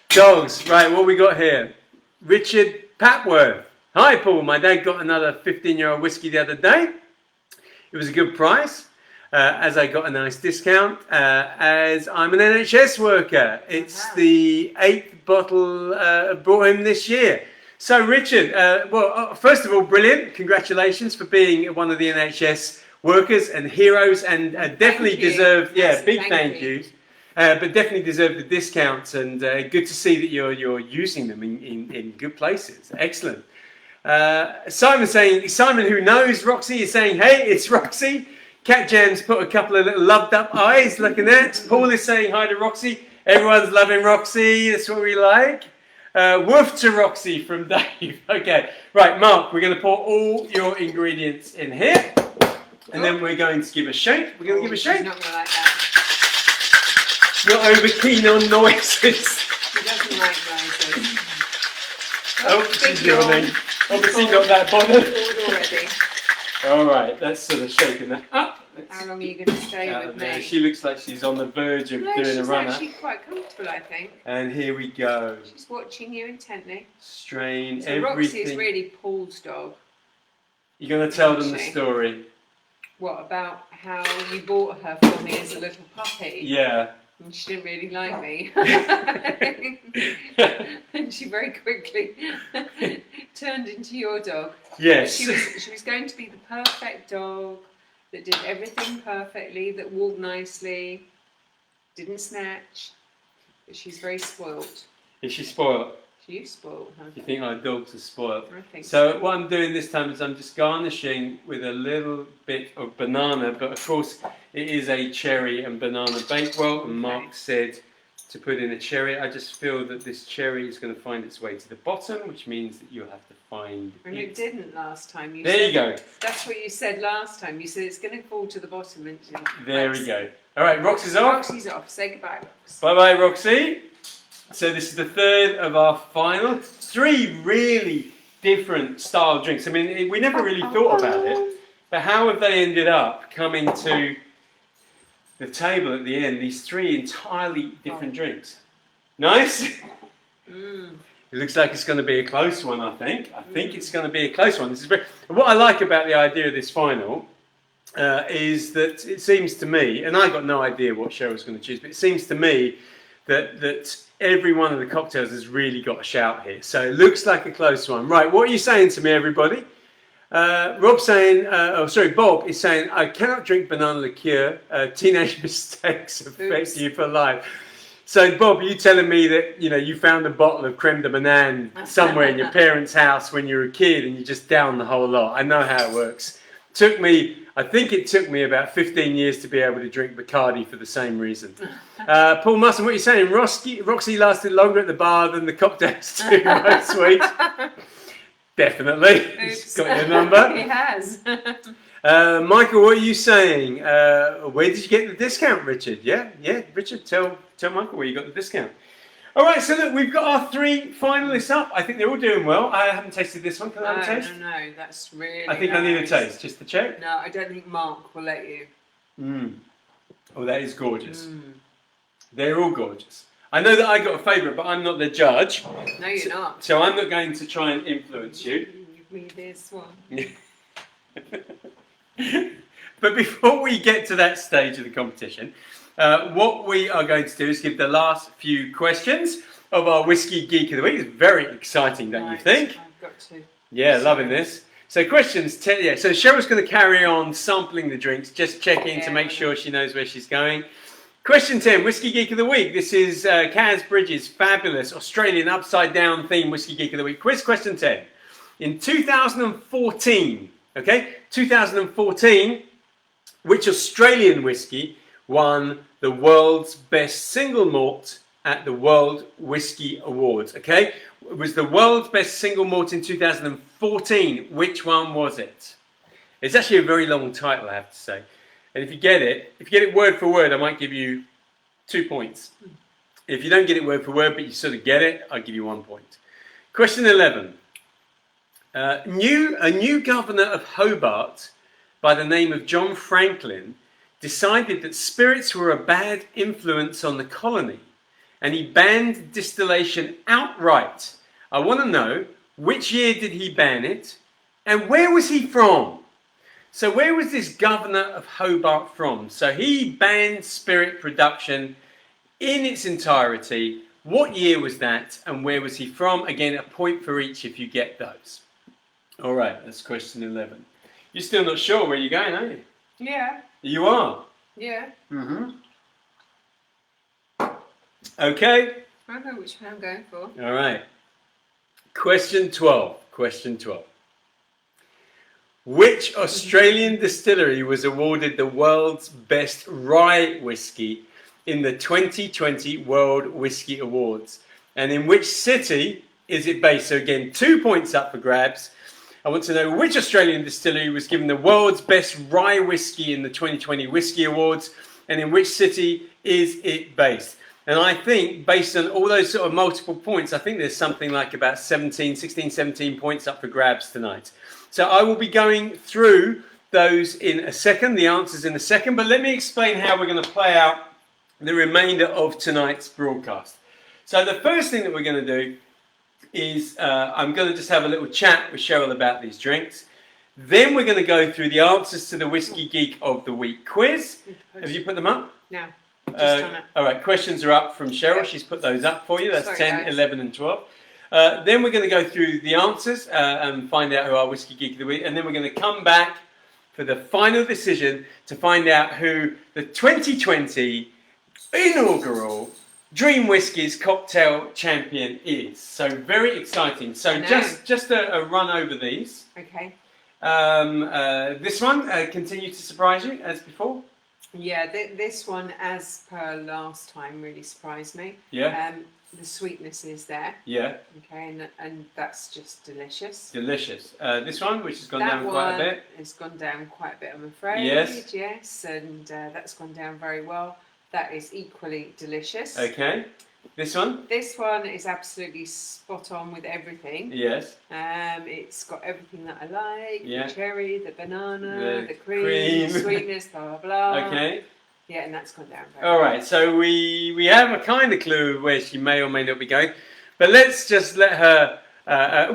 dogs. Right, what we got here? Richard Papworth. Hi, Paul. My dad got another 15-year-old whiskey the other day. It was a good price, as I got a nice discount, as I'm an NHS worker. It's the 8th bottle brought home this year. So, Richard, first of all, brilliant. Congratulations for being one of the NHS workers and heroes, and definitely deserve, big thank yous. But definitely deserve the discounts, and good to see that you're using them in good places. Excellent. Simon who knows Roxy is saying, hey, it's Roxy. Cat Jam's put a couple of little loved up eyes looking at. Paul is saying hi to Roxy. Everyone's loving Roxy. That's what we like. Woof to Roxy from Dave. Okay, right, Mark, we're going to pour all your ingredients in here, and then we're going to give a shake. We're going to give a shake. She's not going to like that. Not over keen on noises. She doesn't like noises. Oh, she's yawning. Obviously not that bothered. Already. All right, that's sort of shaking that up. How long are you going to stay with me? She looks like she's on the verge of doing a runner. She's actually quite comfortable, I think. And here we go. She's watching you intently. Strain so everything. Roxy's really Paul's dog. You're going to tell them the story. What, about how you bought her for me as a little puppy? Yeah. And she didn't really like me. And she very quickly turned into your dog. Yes. She was going to be the perfect dog that did everything perfectly, that walked nicely, didn't snatch. But she's very spoilt. Is she spoiled? You spoiled her. You think our dogs are spoiled? I think so. What I'm doing this time is I'm just garnishing with a little bit of banana, but of course it is a cherry and banana bakewell, and Mark said to put in a cherry. I just feel that this cherry is going to find its way to the bottom, which means that you'll have to find and it didn't last time. There you go. That's what you said last time. You said it's going to fall to the bottom. And there we go. All right, Roxy's off. Roxy's off. Say goodbye, Rox. Bye-bye, Roxy. So this is the third of our final. 3 really different style drinks. I mean, we never really thought about it, but how have they ended up coming to the table at the end? These 3 entirely different drinks. Nice? It looks like it's going to be a close one, I think. I think it's going to be a close one. What I like about the idea of this final is that it seems to me, and I got no idea what Cheryl's going to choose, but it seems to me that every one of the cocktails has really got a shout here. So it looks like a close one. Right, what are you saying to me, everybody? Bob is saying, I cannot drink banana liqueur. Teenage mistakes affect you for life. So, Bob, are you telling me that you found a bottle of creme de banane somewhere in your parents' house when you were a kid and you just downed the whole lot? I know how it works. I think it took me about 15 years to be able to drink Bacardi for the same reason. Paul Musson, what are you saying? Roxy lasted longer at the bar than the cocktails do most weeks. Definitely. He's got your number. He has. Michael, what are you saying? Where did you get the discount, Richard? Yeah, Richard, tell Michael where you got the discount. All right, so look, we've got our 3 finalists up. I think they're all doing well. I haven't tasted this one. Can I have a taste? No, that's really I think nice. I need a taste, just to check. No, I don't think Mark will let you. Oh, that is gorgeous. They're all gorgeous. I know that I got a favourite, but I'm not the judge. No, you're not. So I'm not going to try and influence you. Give me this one. But before we get to that stage of the competition, what we are going to do is give the last few questions of our Whiskey Geek of the Week. It's very exciting, don't you think? I've got to. Yeah, loving this. So questions 10, so Cheryl's going to carry on sampling the drinks, just checking to make sure she knows where she's going. Question 10, Whiskey Geek of the Week. This is Kaz Bridges' fabulous Australian upside down theme Whiskey Geek of the Week. Quiz question 10. In 2014, 2014, which Australian whiskey won the world's best single malt at the World Whiskey Awards? Okay, it was the world's best single malt in 2014. Which one was it? It's actually a very long title, I have to say. And if you get it word for word, I might give you 2 points. If you don't get it word for word, but you sort of get it, I'll give you 1 point. Question 11. A new governor of Hobart by the name of John Franklin decided that spirits were a bad influence on the colony, and he banned distillation outright. I want to know which year did he ban it, and where was he from? So where was this governor of Hobart from? So he banned spirit production in its entirety. What year was that, and where was he from? Again, a point for each if you get those. All right, that's question 11. You're still not sure where you're going, are you? Yeah. You are? Yeah. Mm-hmm. Okay. I know which one I'm going for. All right. Question 12. Question 12. Which Australian distillery was awarded the world's best rye whiskey in the 2020 World Whisky Awards? And in which city is it based? So again, 2 points up for grabs. I want to know which Australian distillery was given the world's best rye whiskey in the 2020 Whisky Awards, and in which city is it based? And I think, based on all those sort of multiple points, I think there's something like about 16, 17 points up for grabs tonight. So I will be going through those in a second, the answers in a second, but let me explain how we're going to play out the remainder of tonight's broadcast. So the first thing that we're going to do is I'm going to just have a little chat with Cheryl about these drinks. Then we're going to go through the answers to the Whiskey Geek of the Week quiz. Have you put them up? No. Just on it. All right, questions are up from Cheryl. Yep. She's put those up for you. That's Sorry, 10, guys. 11 and 12. Then we're going to go through the answers and find out who our Whiskey Geek of the Week. And then we're going to come back for the final decision to find out who the 2020 inaugural Dream Whiskies Cocktail Champion is. So very exciting. So just a run over these. Okay. This one continued to surprise you as before? Yeah, this one, as per last time, really surprised me. Yeah. The sweetness is there. Yeah. Okay, and that's just delicious. Delicious. This one, which has gone down quite a bit. It's gone down quite a bit, I'm afraid. Yes. Yes, and that's gone down very well. That is equally delicious. Okay. This one? This one is absolutely spot on with everything. Yes. It's got everything that I like. Yeah. The cherry, the banana, the cream, cream. sweetness, blah, blah, blah. Okay. Yeah, and that's gone down very All right. So we have a kind of clue where she may or may not be going. But let's just let her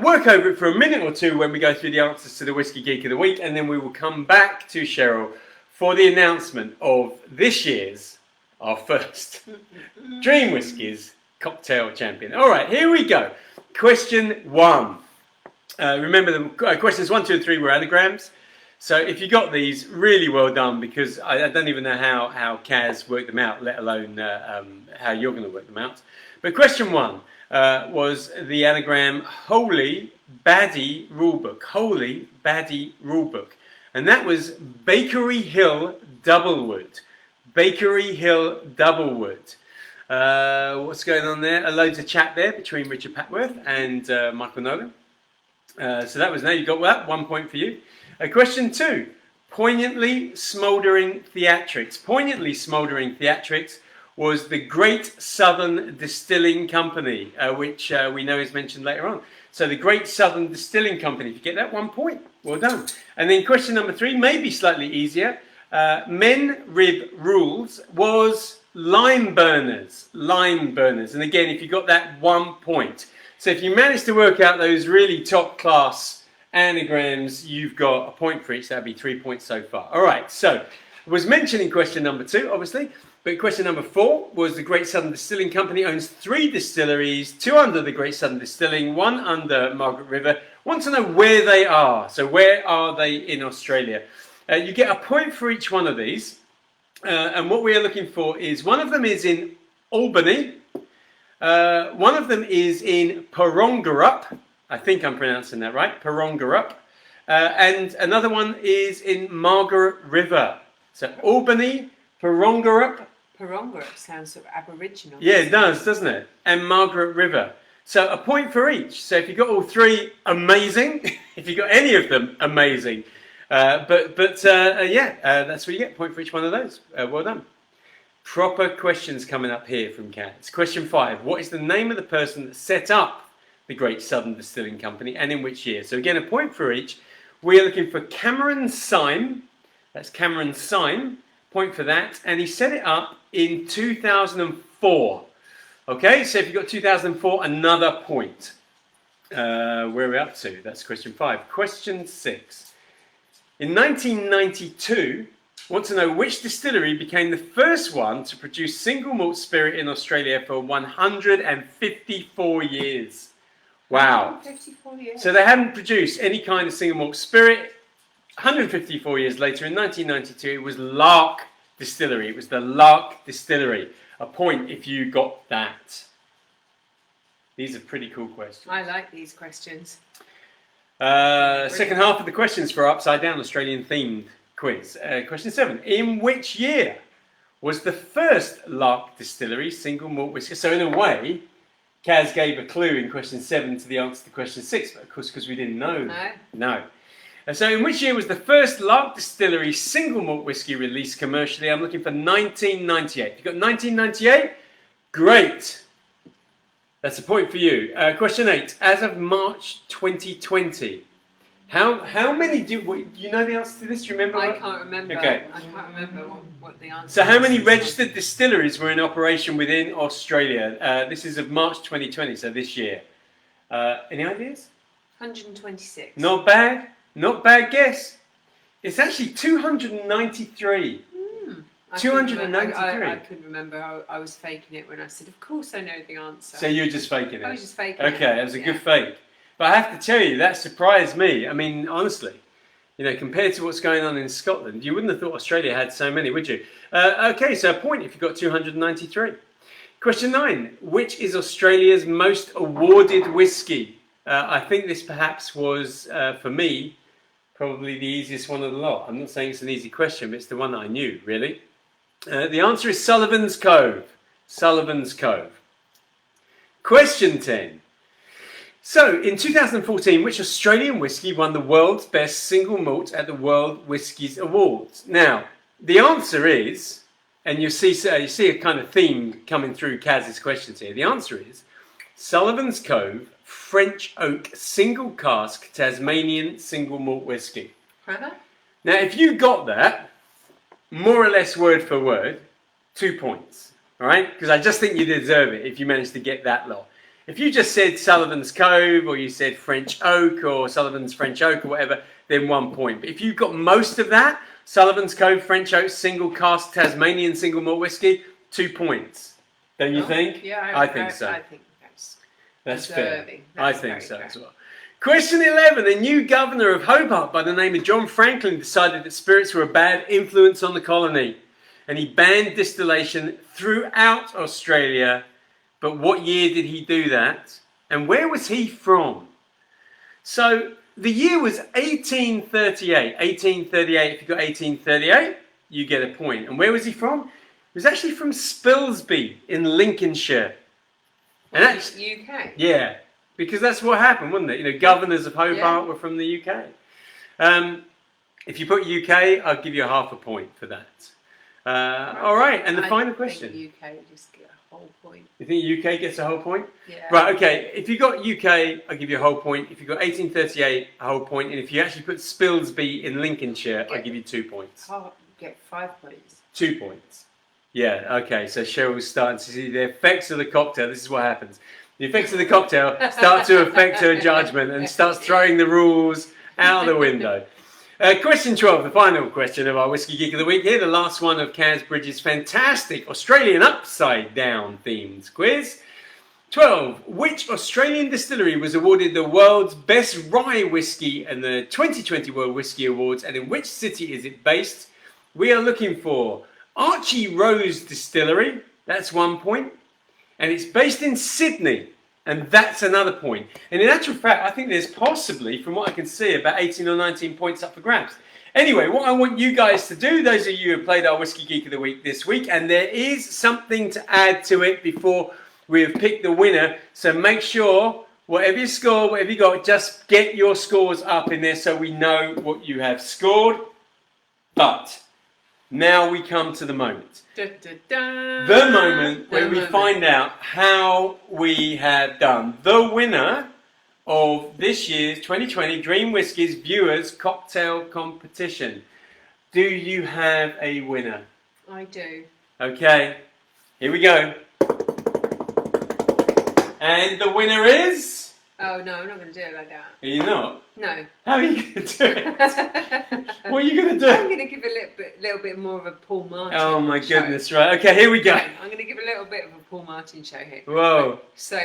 work over it for a minute or two when we go through the answers to the Whiskey Geek of the Week. And then we will come back to Cheryl for the announcement of this year's, our first Dream Whiskies Cocktail Champion. All right, here we go. Question 1. Remember, the questions 1, 2, and 3 were anagrams. So if you got these, really well done, because I don't even know how Kaz worked them out, let alone how you're going to work them out. But question 1 was the anagram Holy Baddie Rulebook. Holy Baddie Rulebook. And that was Bakery Hill Doublewood. Bakery Hill Doublewood. What's going on there? Loads of chat there between Richard Patworth and Michael Nolan. So that was now you got that. 1 point for you. Question 2. Poignantly Smouldering Theatrics. Poignantly Smouldering Theatrics was the Great Southern Distilling Company, which we know is mentioned later on. So the Great Southern Distilling Company. If you get that, 1 point. Well done. And then question number 3, maybe slightly easier. Men Rib Rules was Lime Burners. Lime Burners. And again, if you got that, 1 point. So if you manage to work out those really top class anagrams, you've got a point for each. That'd be 3 points so far. All right, so it was mentioned in question number 2, obviously. But question number 4 was the Great Southern Distilling Company owns 3 distilleries, 2 under the Great Southern Distilling, 1 under Margaret River. Want to know where they are. So where are they in Australia? You get a point for each one of these. And what we are looking for is, one of them is in Albany. One of them is in Parongarup. I think I'm pronouncing that right. Parongarup. And another one is in Margaret River. So Albany, Parongarup. Parongarup sounds sort of Aboriginal. Yeah, it does, doesn't it? And Margaret River. So a point for each. So if you got all 3, amazing. If you got any of them, amazing. That's what you get. Point for each one of those. Well done. Proper questions coming up here from Kaz. Question 5. What is the name of the person that set up the Great Southern Distilling Company, and in which year? So again, a point for each. We are looking for Cameron Syme. That's Cameron Syme. Point for that. And he set it up in 2004. Okay, so if you got 2004, another point. Where are we up to? That's question 5. Question 6. In 1992, want to know which distillery became the first one to produce single malt spirit in Australia for 154 years. Wow. 154 years. So they hadn't produced any kind of single malt spirit. 154 years later, in 1992, it was Lark Distillery. It was the Lark Distillery. A point if you got that. These are pretty cool questions. I like these questions. Second half of the questions for our Upside Down Australian themed quiz. Question 7. In which year was the first Lark Distillery single malt whiskey? So in a way, Kaz gave a clue in question 7 to the answer to question 6, but of course because we didn't know. No. So in which year was the first Lark Distillery single malt whiskey released commercially? I'm looking for 1998. You got 1998? Great. That's a point for you. Question 8. As of March 2020, how many do you know the answer to this? Do you remember? I can't remember. Okay. I can't remember what the answer. So how many is. registered distilleries were in operation within Australia? This is of March 2020, so this year. Any ideas? 126. Not bad. Not bad guess. It's actually 293. 293. I couldn't remember. I was faking it when I said, of course I know the answer. So you were just faking it? I was just faking it. Okay, it was a good fake. But I have to tell you, that surprised me. I mean, honestly, compared to what's going on in Scotland, you wouldn't have thought Australia had so many, would you? Okay, so a point if you got 293. Question 9. Which is Australia's most awarded whiskey? I think this perhaps was, for me, probably the easiest one of the lot. I'm not saying it's an easy question, but it's the one that I knew, really. The answer is Sullivan's Cove. Sullivan's Cove. Question 10. So, in 2014, which Australian whiskey won the world's best single malt at the World Whiskies Awards? Now, the answer is, and you see a kind of theme coming through Kaz's questions here. The answer is Sullivan's Cove French Oak Single Cask Tasmanian Single Malt Whiskey. Huh? Now, if you got that, more or less word for word, 2 points. All right? Because I just think you deserve it if you managed to get that lot. If you just said Sullivan's Cove, or you said French Oak, or Sullivan's French Oak, or whatever, then 1 point. But if you got most of that, Sullivan's Cove French Oak Single Cask Tasmanian Single Malt Whiskey, 2 points. Don't you think? Yeah, I think so. I think that's fair. That's I think so fair. as well. Question 11. The new governor of Hobart by the name of John Franklin decided that spirits were a bad influence on the colony, and he banned distillation throughout Australia. But what year did he do that? And where was he from? So the year was 1838. 1838, if you got 1838, you get a point. And where was he from? He was actually from Spilsby in Lincolnshire. And that's UK. Yeah, because that's what happened, wasn't it? Governors of Hobart were from the UK. If you put UK, I'll give you half a point for that. All right, and the final question. I think UK just get a whole point. You think UK gets a whole point? Yeah. Right, okay. If you got UK, I'll give you a whole point. If you got 1838, a whole point. And if you actually put Spilsby in Lincolnshire, I'll give you 2 points. Oh, get 5 points. 2 points. Yeah, okay. So Cheryl's starting to see the effects of the cocktail. This is what happens. The effects of the cocktail start to affect her judgment and starts throwing the rules out the window. Question 12, the final question of our Whiskey Geek of the Week here, the last one of Kaz Bridges' fantastic Australian Upside Down themed quiz. 12, which Australian distillery was awarded the world's best rye whiskey in the 2020 World Whiskey Awards, and in which city is it based? We are looking for Archie Rose Distillery, that's 1 point, and it's based in Sydney, and that's another point. And in actual fact, I think there's possibly, from what I can see, about 18 or 19 points up for grabs. Anyway, what I want you guys to do, those of you who played our Whiskey Geek of the Week this week, and there is something to add to it before we have picked the winner, so make sure, whatever you score, whatever you got, just get your scores up in there so we know what you have scored. But now we come to the moment. The moment where we find out how we have done. The winner of this year's 2020 Dream Whiskies Viewers Cocktail Competition. Do you have a winner? I do. Okay, here we go. And the winner is Oh no, I'm not going to do it like that. Are you not? No. How are you going to do it? What are you going to do? I'm going to give a little bit more of a Paul Martin. Oh my show. goodness! Right. Okay. Here we go. Right, I'm going to give a little bit of a Paul Martin show here. Whoa. Right, so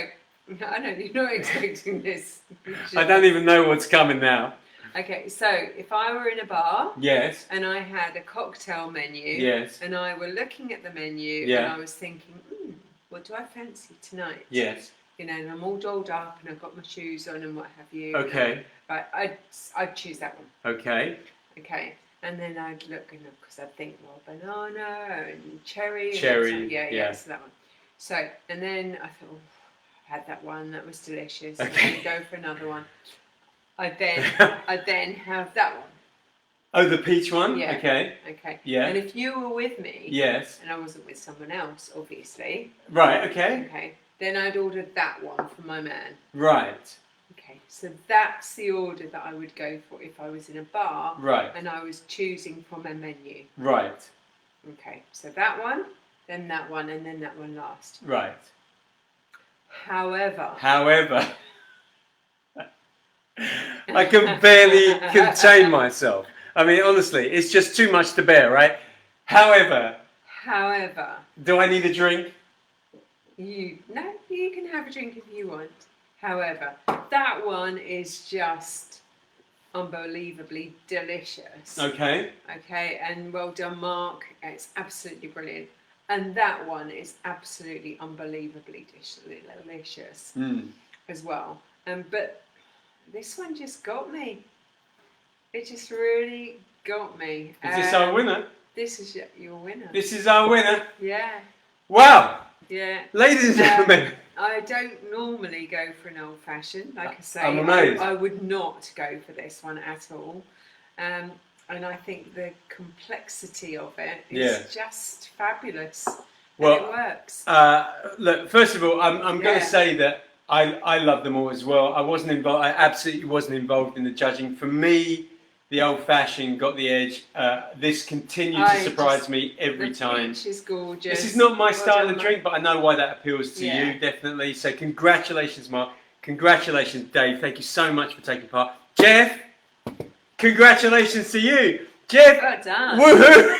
I know you're not expecting this. I don't even know what's coming now. Okay, so if I were in a bar. Yes. And I had a cocktail menu. Yes. And I were looking at the menu. Yeah. And I was thinking, what do I fancy tonight? Yes. You know, and I'm all dolled up and I've got my shoes on and what have you. Okay. Right, I'd choose that one. Okay. Okay. And then I'd look, because I'd think, well, banana and cherry. Cherry. And yeah, so that one. So, and then I thought, I've had that one, that was delicious. Okay. I'm going to go for another one. I'd then have that one. Oh, the peach one? Yeah. Okay. Okay. Yeah. And if you were with me. Yes. And I wasn't with someone else, obviously. Right, okay. Okay. Then I'd order that one for my man. Right. Okay. So that's the order that I would go for if I was in a bar. Right. And I was choosing from a menu. Right. Okay. So that one, then that one, and then that one last. Right. However. I can barely contain myself. I mean, honestly, it's just too much to bear, right? However. Do I need a drink? You can have a drink if you want. However, that one is just unbelievably delicious. Okay. Okay, and well done, Mark. It's absolutely brilliant. And that one is absolutely unbelievably delicious as well. But this one just got me. It just really got me. Is this our winner? This is your winner. This is our winner. Yeah. Wow. Yeah. Ladies and gentlemen. I don't normally go for an old fashioned. Like I say, I'm amazed. I would not go for this one at all. And I think the complexity of it is just fabulous. Well, and it works. Look, first of all, I'm going to say that I love them all as well. I absolutely wasn't involved in the judging. For me, the old-fashioned got the edge. This continued to surprise me every time. The peach is gorgeous. This is not my style of drink, but I know why that appeals to Yeah. you, definitely. So congratulations, Mark. Congratulations, Dave. Thank you so much for taking part. Jeff, congratulations to you. Jeff, Well done. woohoo!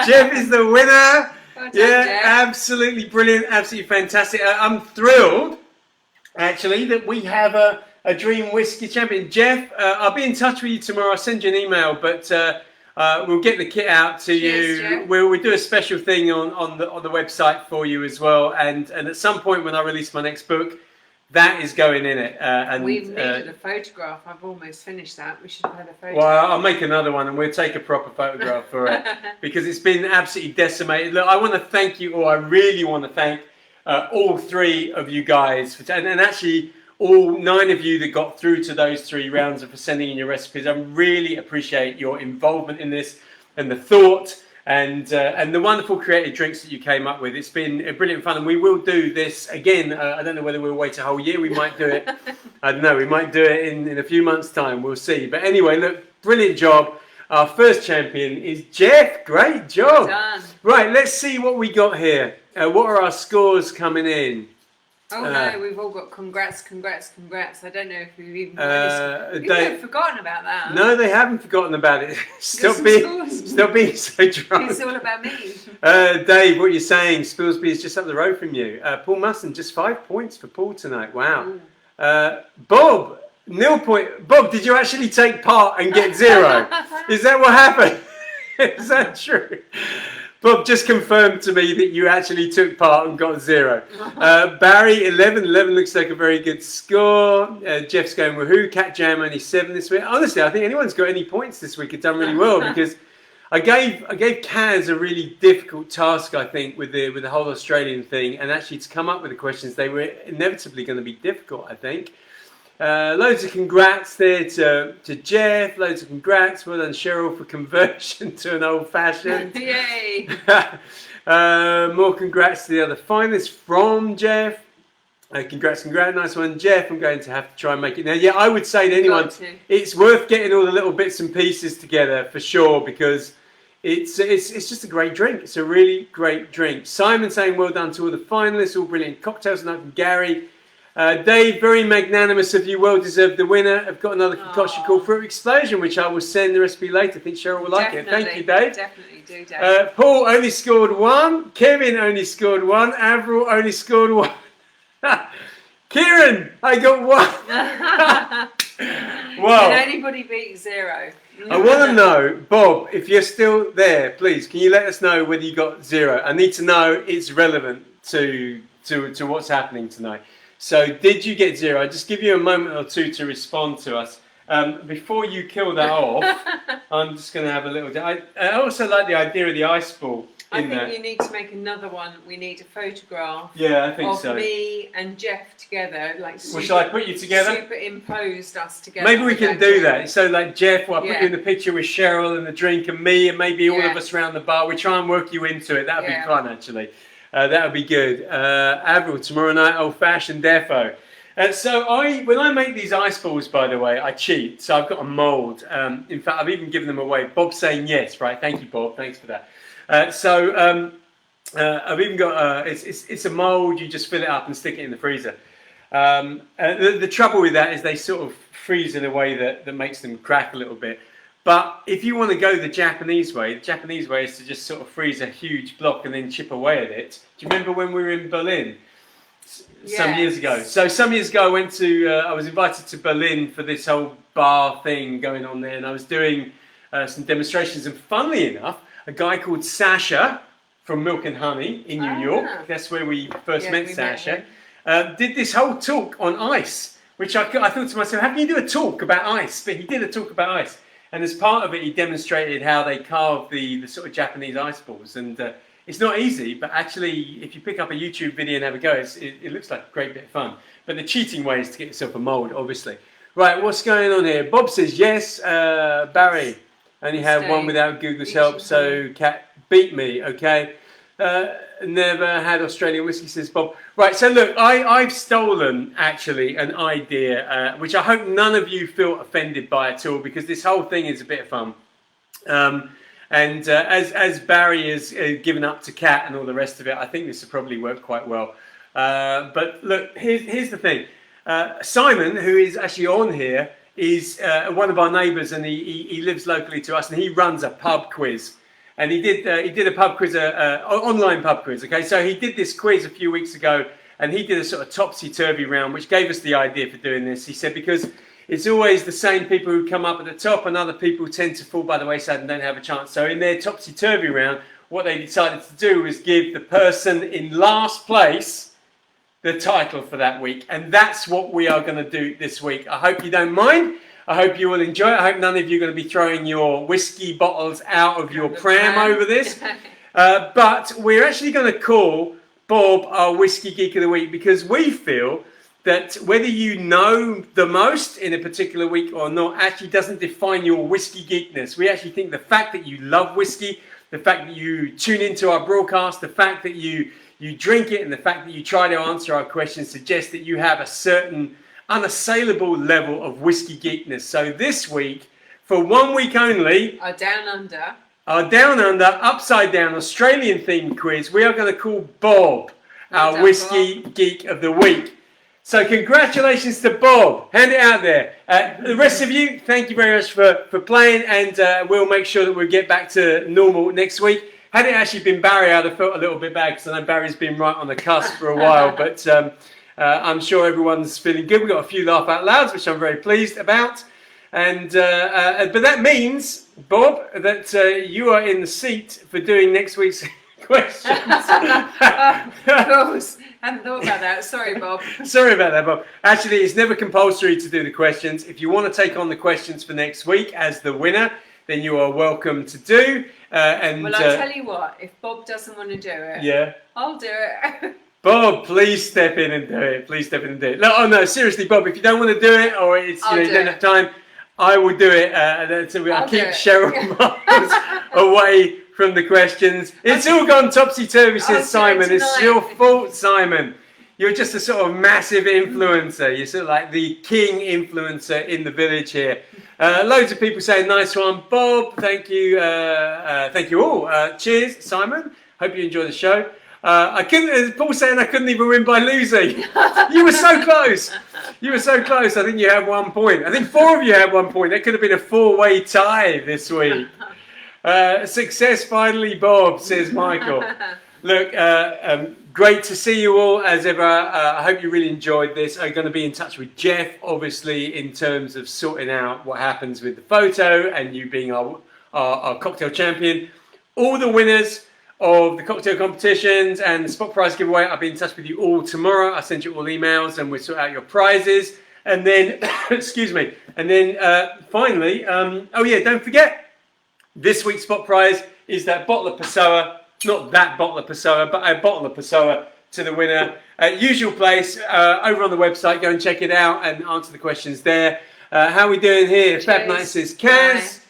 Jeff is the winner. Well done, Yeah, Jeff. absolutely brilliant, absolutely fantastic. I'm thrilled, actually, that we have a Dream Whiskey Champion. Jeff, I'll be in touch with you tomorrow. I'll send you an email, but we'll get the kit out to Cheers, you. Jeff. We'll do a special thing on the website for you as well. And at some point when I release my next book, that is going in it. And We've needed a photograph. I've almost finished that. We should have had a photograph. well, I'll make another one and we'll take a proper photograph for it because it's been absolutely decimated. Look, I want to thank you all. I really want to thank all three of you guys and actually all 9 of you that got through to those 3 rounds and for sending in your recipes. I really appreciate your involvement in this and the thought and the wonderful creative drinks that you came up with. It's been a brilliant fun, and we will do this again. I don't know whether we'll wait a whole year. We might do it. I don't know. We might do it in a few months' time. We'll see. But anyway, look, brilliant job. Our first champion is Jeff. Great job. Well done. Right, let's see what we got here. What are our scores coming in? Oh no, we've all got congrats. I don't know if we've even people have forgotten about that. No, they haven't forgotten about it. Stop being so drunk. It's all about me. Dave, what you're saying, Spilsby is just up the road from you. Paul Musson, just 5 points for Paul tonight. Wow. Bob, 0 point. Bob, did you actually take part and get 0? Is that what happened? Is that true? Bob just confirmed to me that you actually took part and got 0. Barry, 11. 11 looks like a very good score. Jeff's going, woohoo. Cat Jam, only 7 this week. Honestly, I think anyone's got any points this week has done really well because I gave Kaz a really difficult task, I think, with the whole Australian thing, and actually to come up with the questions, they were inevitably going to be difficult, I think. Loads of congrats there to Jeff. Loads of congrats. Well done, Cheryl, for conversion to an old-fashioned. Yay! More congrats to the other finalists from Jeff. Congrats. Nice one, Jeff. I'm going to have to try and make it now. Yeah, I would say to anyone, it's worth getting all the little bits and pieces together for sure because it's just a great drink. It's a really great drink. Simon saying well done to all the finalists. All brilliant cocktails. And from Gary. Dave, very magnanimous of you, well deserved the winner. I've got another concoction called Fruit Explosion, which I will send the recipe later. I think Cheryl will like it. Thank you, Dave. Definitely do, Dave. Paul only scored 1. Kevin only scored 1. Avril only scored 1. Kieran, I got 1. Wow. Can anybody beat 0? I want to know, Bob, if you're still there, please, can you let us know whether you got 0? I need to know it's relevant to what's happening tonight. So did you get 0? I'll just give you a moment or two to respond to us. Before you kill that off, I'm just going to have a little... I also like the idea of the ice ball. I think you need to make another one. We need a photograph of me and Jeff together. Like, well, shall I put you together? Superimposed us together. Maybe we can do that. So like Jeff, I'll put you in the picture with Cheryl and the drink and me and maybe all of us around the bar. We try and work you into it. That would be fun, actually. That would be good. Avril, tomorrow night, old-fashioned defo. So when I make these ice balls, by the way, I cheat. So I've got a mould. In fact, I've even given them away. Bob's saying yes, right? Thank you, Bob. Thanks for that. I've even got it's a mould. You just fill it up and stick it in the freezer. The trouble with that is they sort of freeze in a way that makes them crack a little bit. But if you want to go the Japanese way is to just sort of freeze a huge block and then chip away at it. Do you remember when we were in Berlin some years ago? So some years ago I was invited to Berlin for this whole bar thing going on there, and I was doing some demonstrations, and funnily enough, a guy called Sasha from Milk and Honey in New York, that's where we first met Sasha, did this whole talk on ice, which I thought to myself, how can you do a talk about ice? But he did a talk about ice. And as part of it, he demonstrated how they carve the sort of Japanese ice balls. And it's not easy, but actually, if you pick up a YouTube video and have a go, it looks like a great bit of fun. But the cheating way is to get yourself a mould, obviously. Right, what's going on here? Bob says yes. Barry, only had one without Google's help, so Cat beat me, okay? Never had Australian whiskey, says Bob. Right, so look, I've stolen actually an idea, which I hope none of you feel offended by at all, because this whole thing is a bit of fun. As Barry has given up to Kat and all the rest of it, I think this will probably work quite well. But look, here's the thing. Simon, who is actually on here, is one of our neighbours, and he lives locally to us, and he runs a pub quiz. And he did a pub quiz, online pub quiz. Okay, so he did this quiz a few weeks ago, and he did a sort of topsy-turvy round, which gave us the idea for doing this. He said because it's always the same people who come up at the top, and other people tend to fall by the wayside and don't have a chance. So in their topsy-turvy round, what they decided to do was give the person in last place the title for that week, and that's what we are going to do this week. I hope you don't mind. I hope you will enjoy it. I hope none of you are going to be throwing your whiskey bottles out of your pram over this. But we're actually going to call Bob our Whiskey Geek of the Week, because we feel that whether you know the most in a particular week or not actually doesn't define your whiskey geekness. We actually think the fact that you love whiskey, the fact that you tune into our broadcast, the fact that you drink it, and the fact that you try to answer our questions suggests that you have a certain unassailable level of whiskey geekness. So this week, for 1 week only, our Down Under, upside down Australian themed quiz, we are going to call Bob our Whiskey Geek of the Week. So congratulations to Bob. Hand it out there. The rest of you, thank you very much for playing, and we'll make sure that we'll get back to normal next week. Had it actually been Barry, I'd have felt a little bit bad, because I know Barry's been right on the cusp for a while, but I'm sure everyone's feeling good. We've got a few laugh out louds, which I'm very pleased about. And but that means, Bob, that you are in the seat for doing next week's questions. Of course. Hadn't thought about that. Sorry, Bob. Sorry about that, Bob. Actually, it's never compulsory to do the questions. If you want to take on the questions for next week as the winner, then you are welcome to do. Well, I'll tell you what, if Bob doesn't want to do it, I'll do it. Bob, please step in and do it. Please step in and do it. No, oh no, seriously, Bob, if you don't want to do it, or it's you don't have time, I will do it. I'll keep Cheryl miles away from the questions. It's all gone topsy-turvy, says Simon. It's your fault, Simon. You're just a sort of massive influencer. You're sort of like the king influencer in the village here. Loads of people saying, nice one, Bob. Thank you. Thank you all. Cheers, Simon. Hope you enjoy the show. I couldn't. As Paul saying I couldn't even win by losing. You were so close. You were so close. I think you had 1 point. I think 4 of you had 1 point. That could have been a 4-way tie this week. Success finally, Bob, says Michael. Look, great to see you all as ever. I hope you really enjoyed this. I'm going to be in touch with Jeff, obviously, in terms of sorting out what happens with the photo and you being our cocktail champion. All the winners of the cocktail competitions and the spot prize giveaway, I'll be in touch with you all tomorrow. I'll send you all emails and we'll sort out your prizes. And then, excuse me, and then finally, oh yeah, don't forget, this week's spot prize is that bottle of Pessoa. Not that bottle of Pessoa, but a bottle of Pessoa to the winner. Usual place, over on the website. Go and check it out and answer the questions there. How are we doing here? Fab Night says Kaz.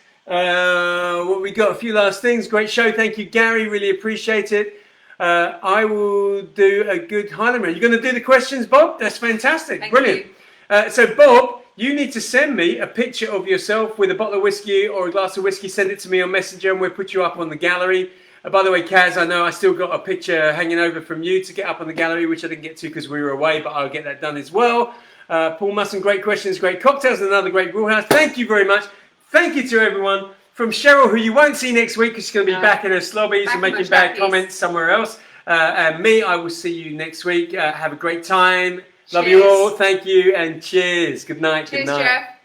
What we got? A few last things. Great show. Thank you, Gary. Really appreciate it. I will do a good Highland round. You're going to do the questions, Bob? That's fantastic. Thank Brilliant. So, Bob, you need to send me a picture of yourself with a bottle of whiskey or a glass of whiskey. Send it to me on Messenger and we'll put you up on the gallery. By the way, Kaz, I know I still got a picture hanging over from you to get up on the gallery, which I didn't get to because we were away, but I'll get that done as well. Paul Musson, great questions, great cocktails, and another great brewhouse. Thank you very much. Thank you to everyone. From Cheryl, who you won't see next week because she's going to be back in her slobbies and making bad comments somewhere else. And me, I will see you next week. Have a great time. Love you all. Thank you and cheers. Good night. Cheers, good night. Jeff.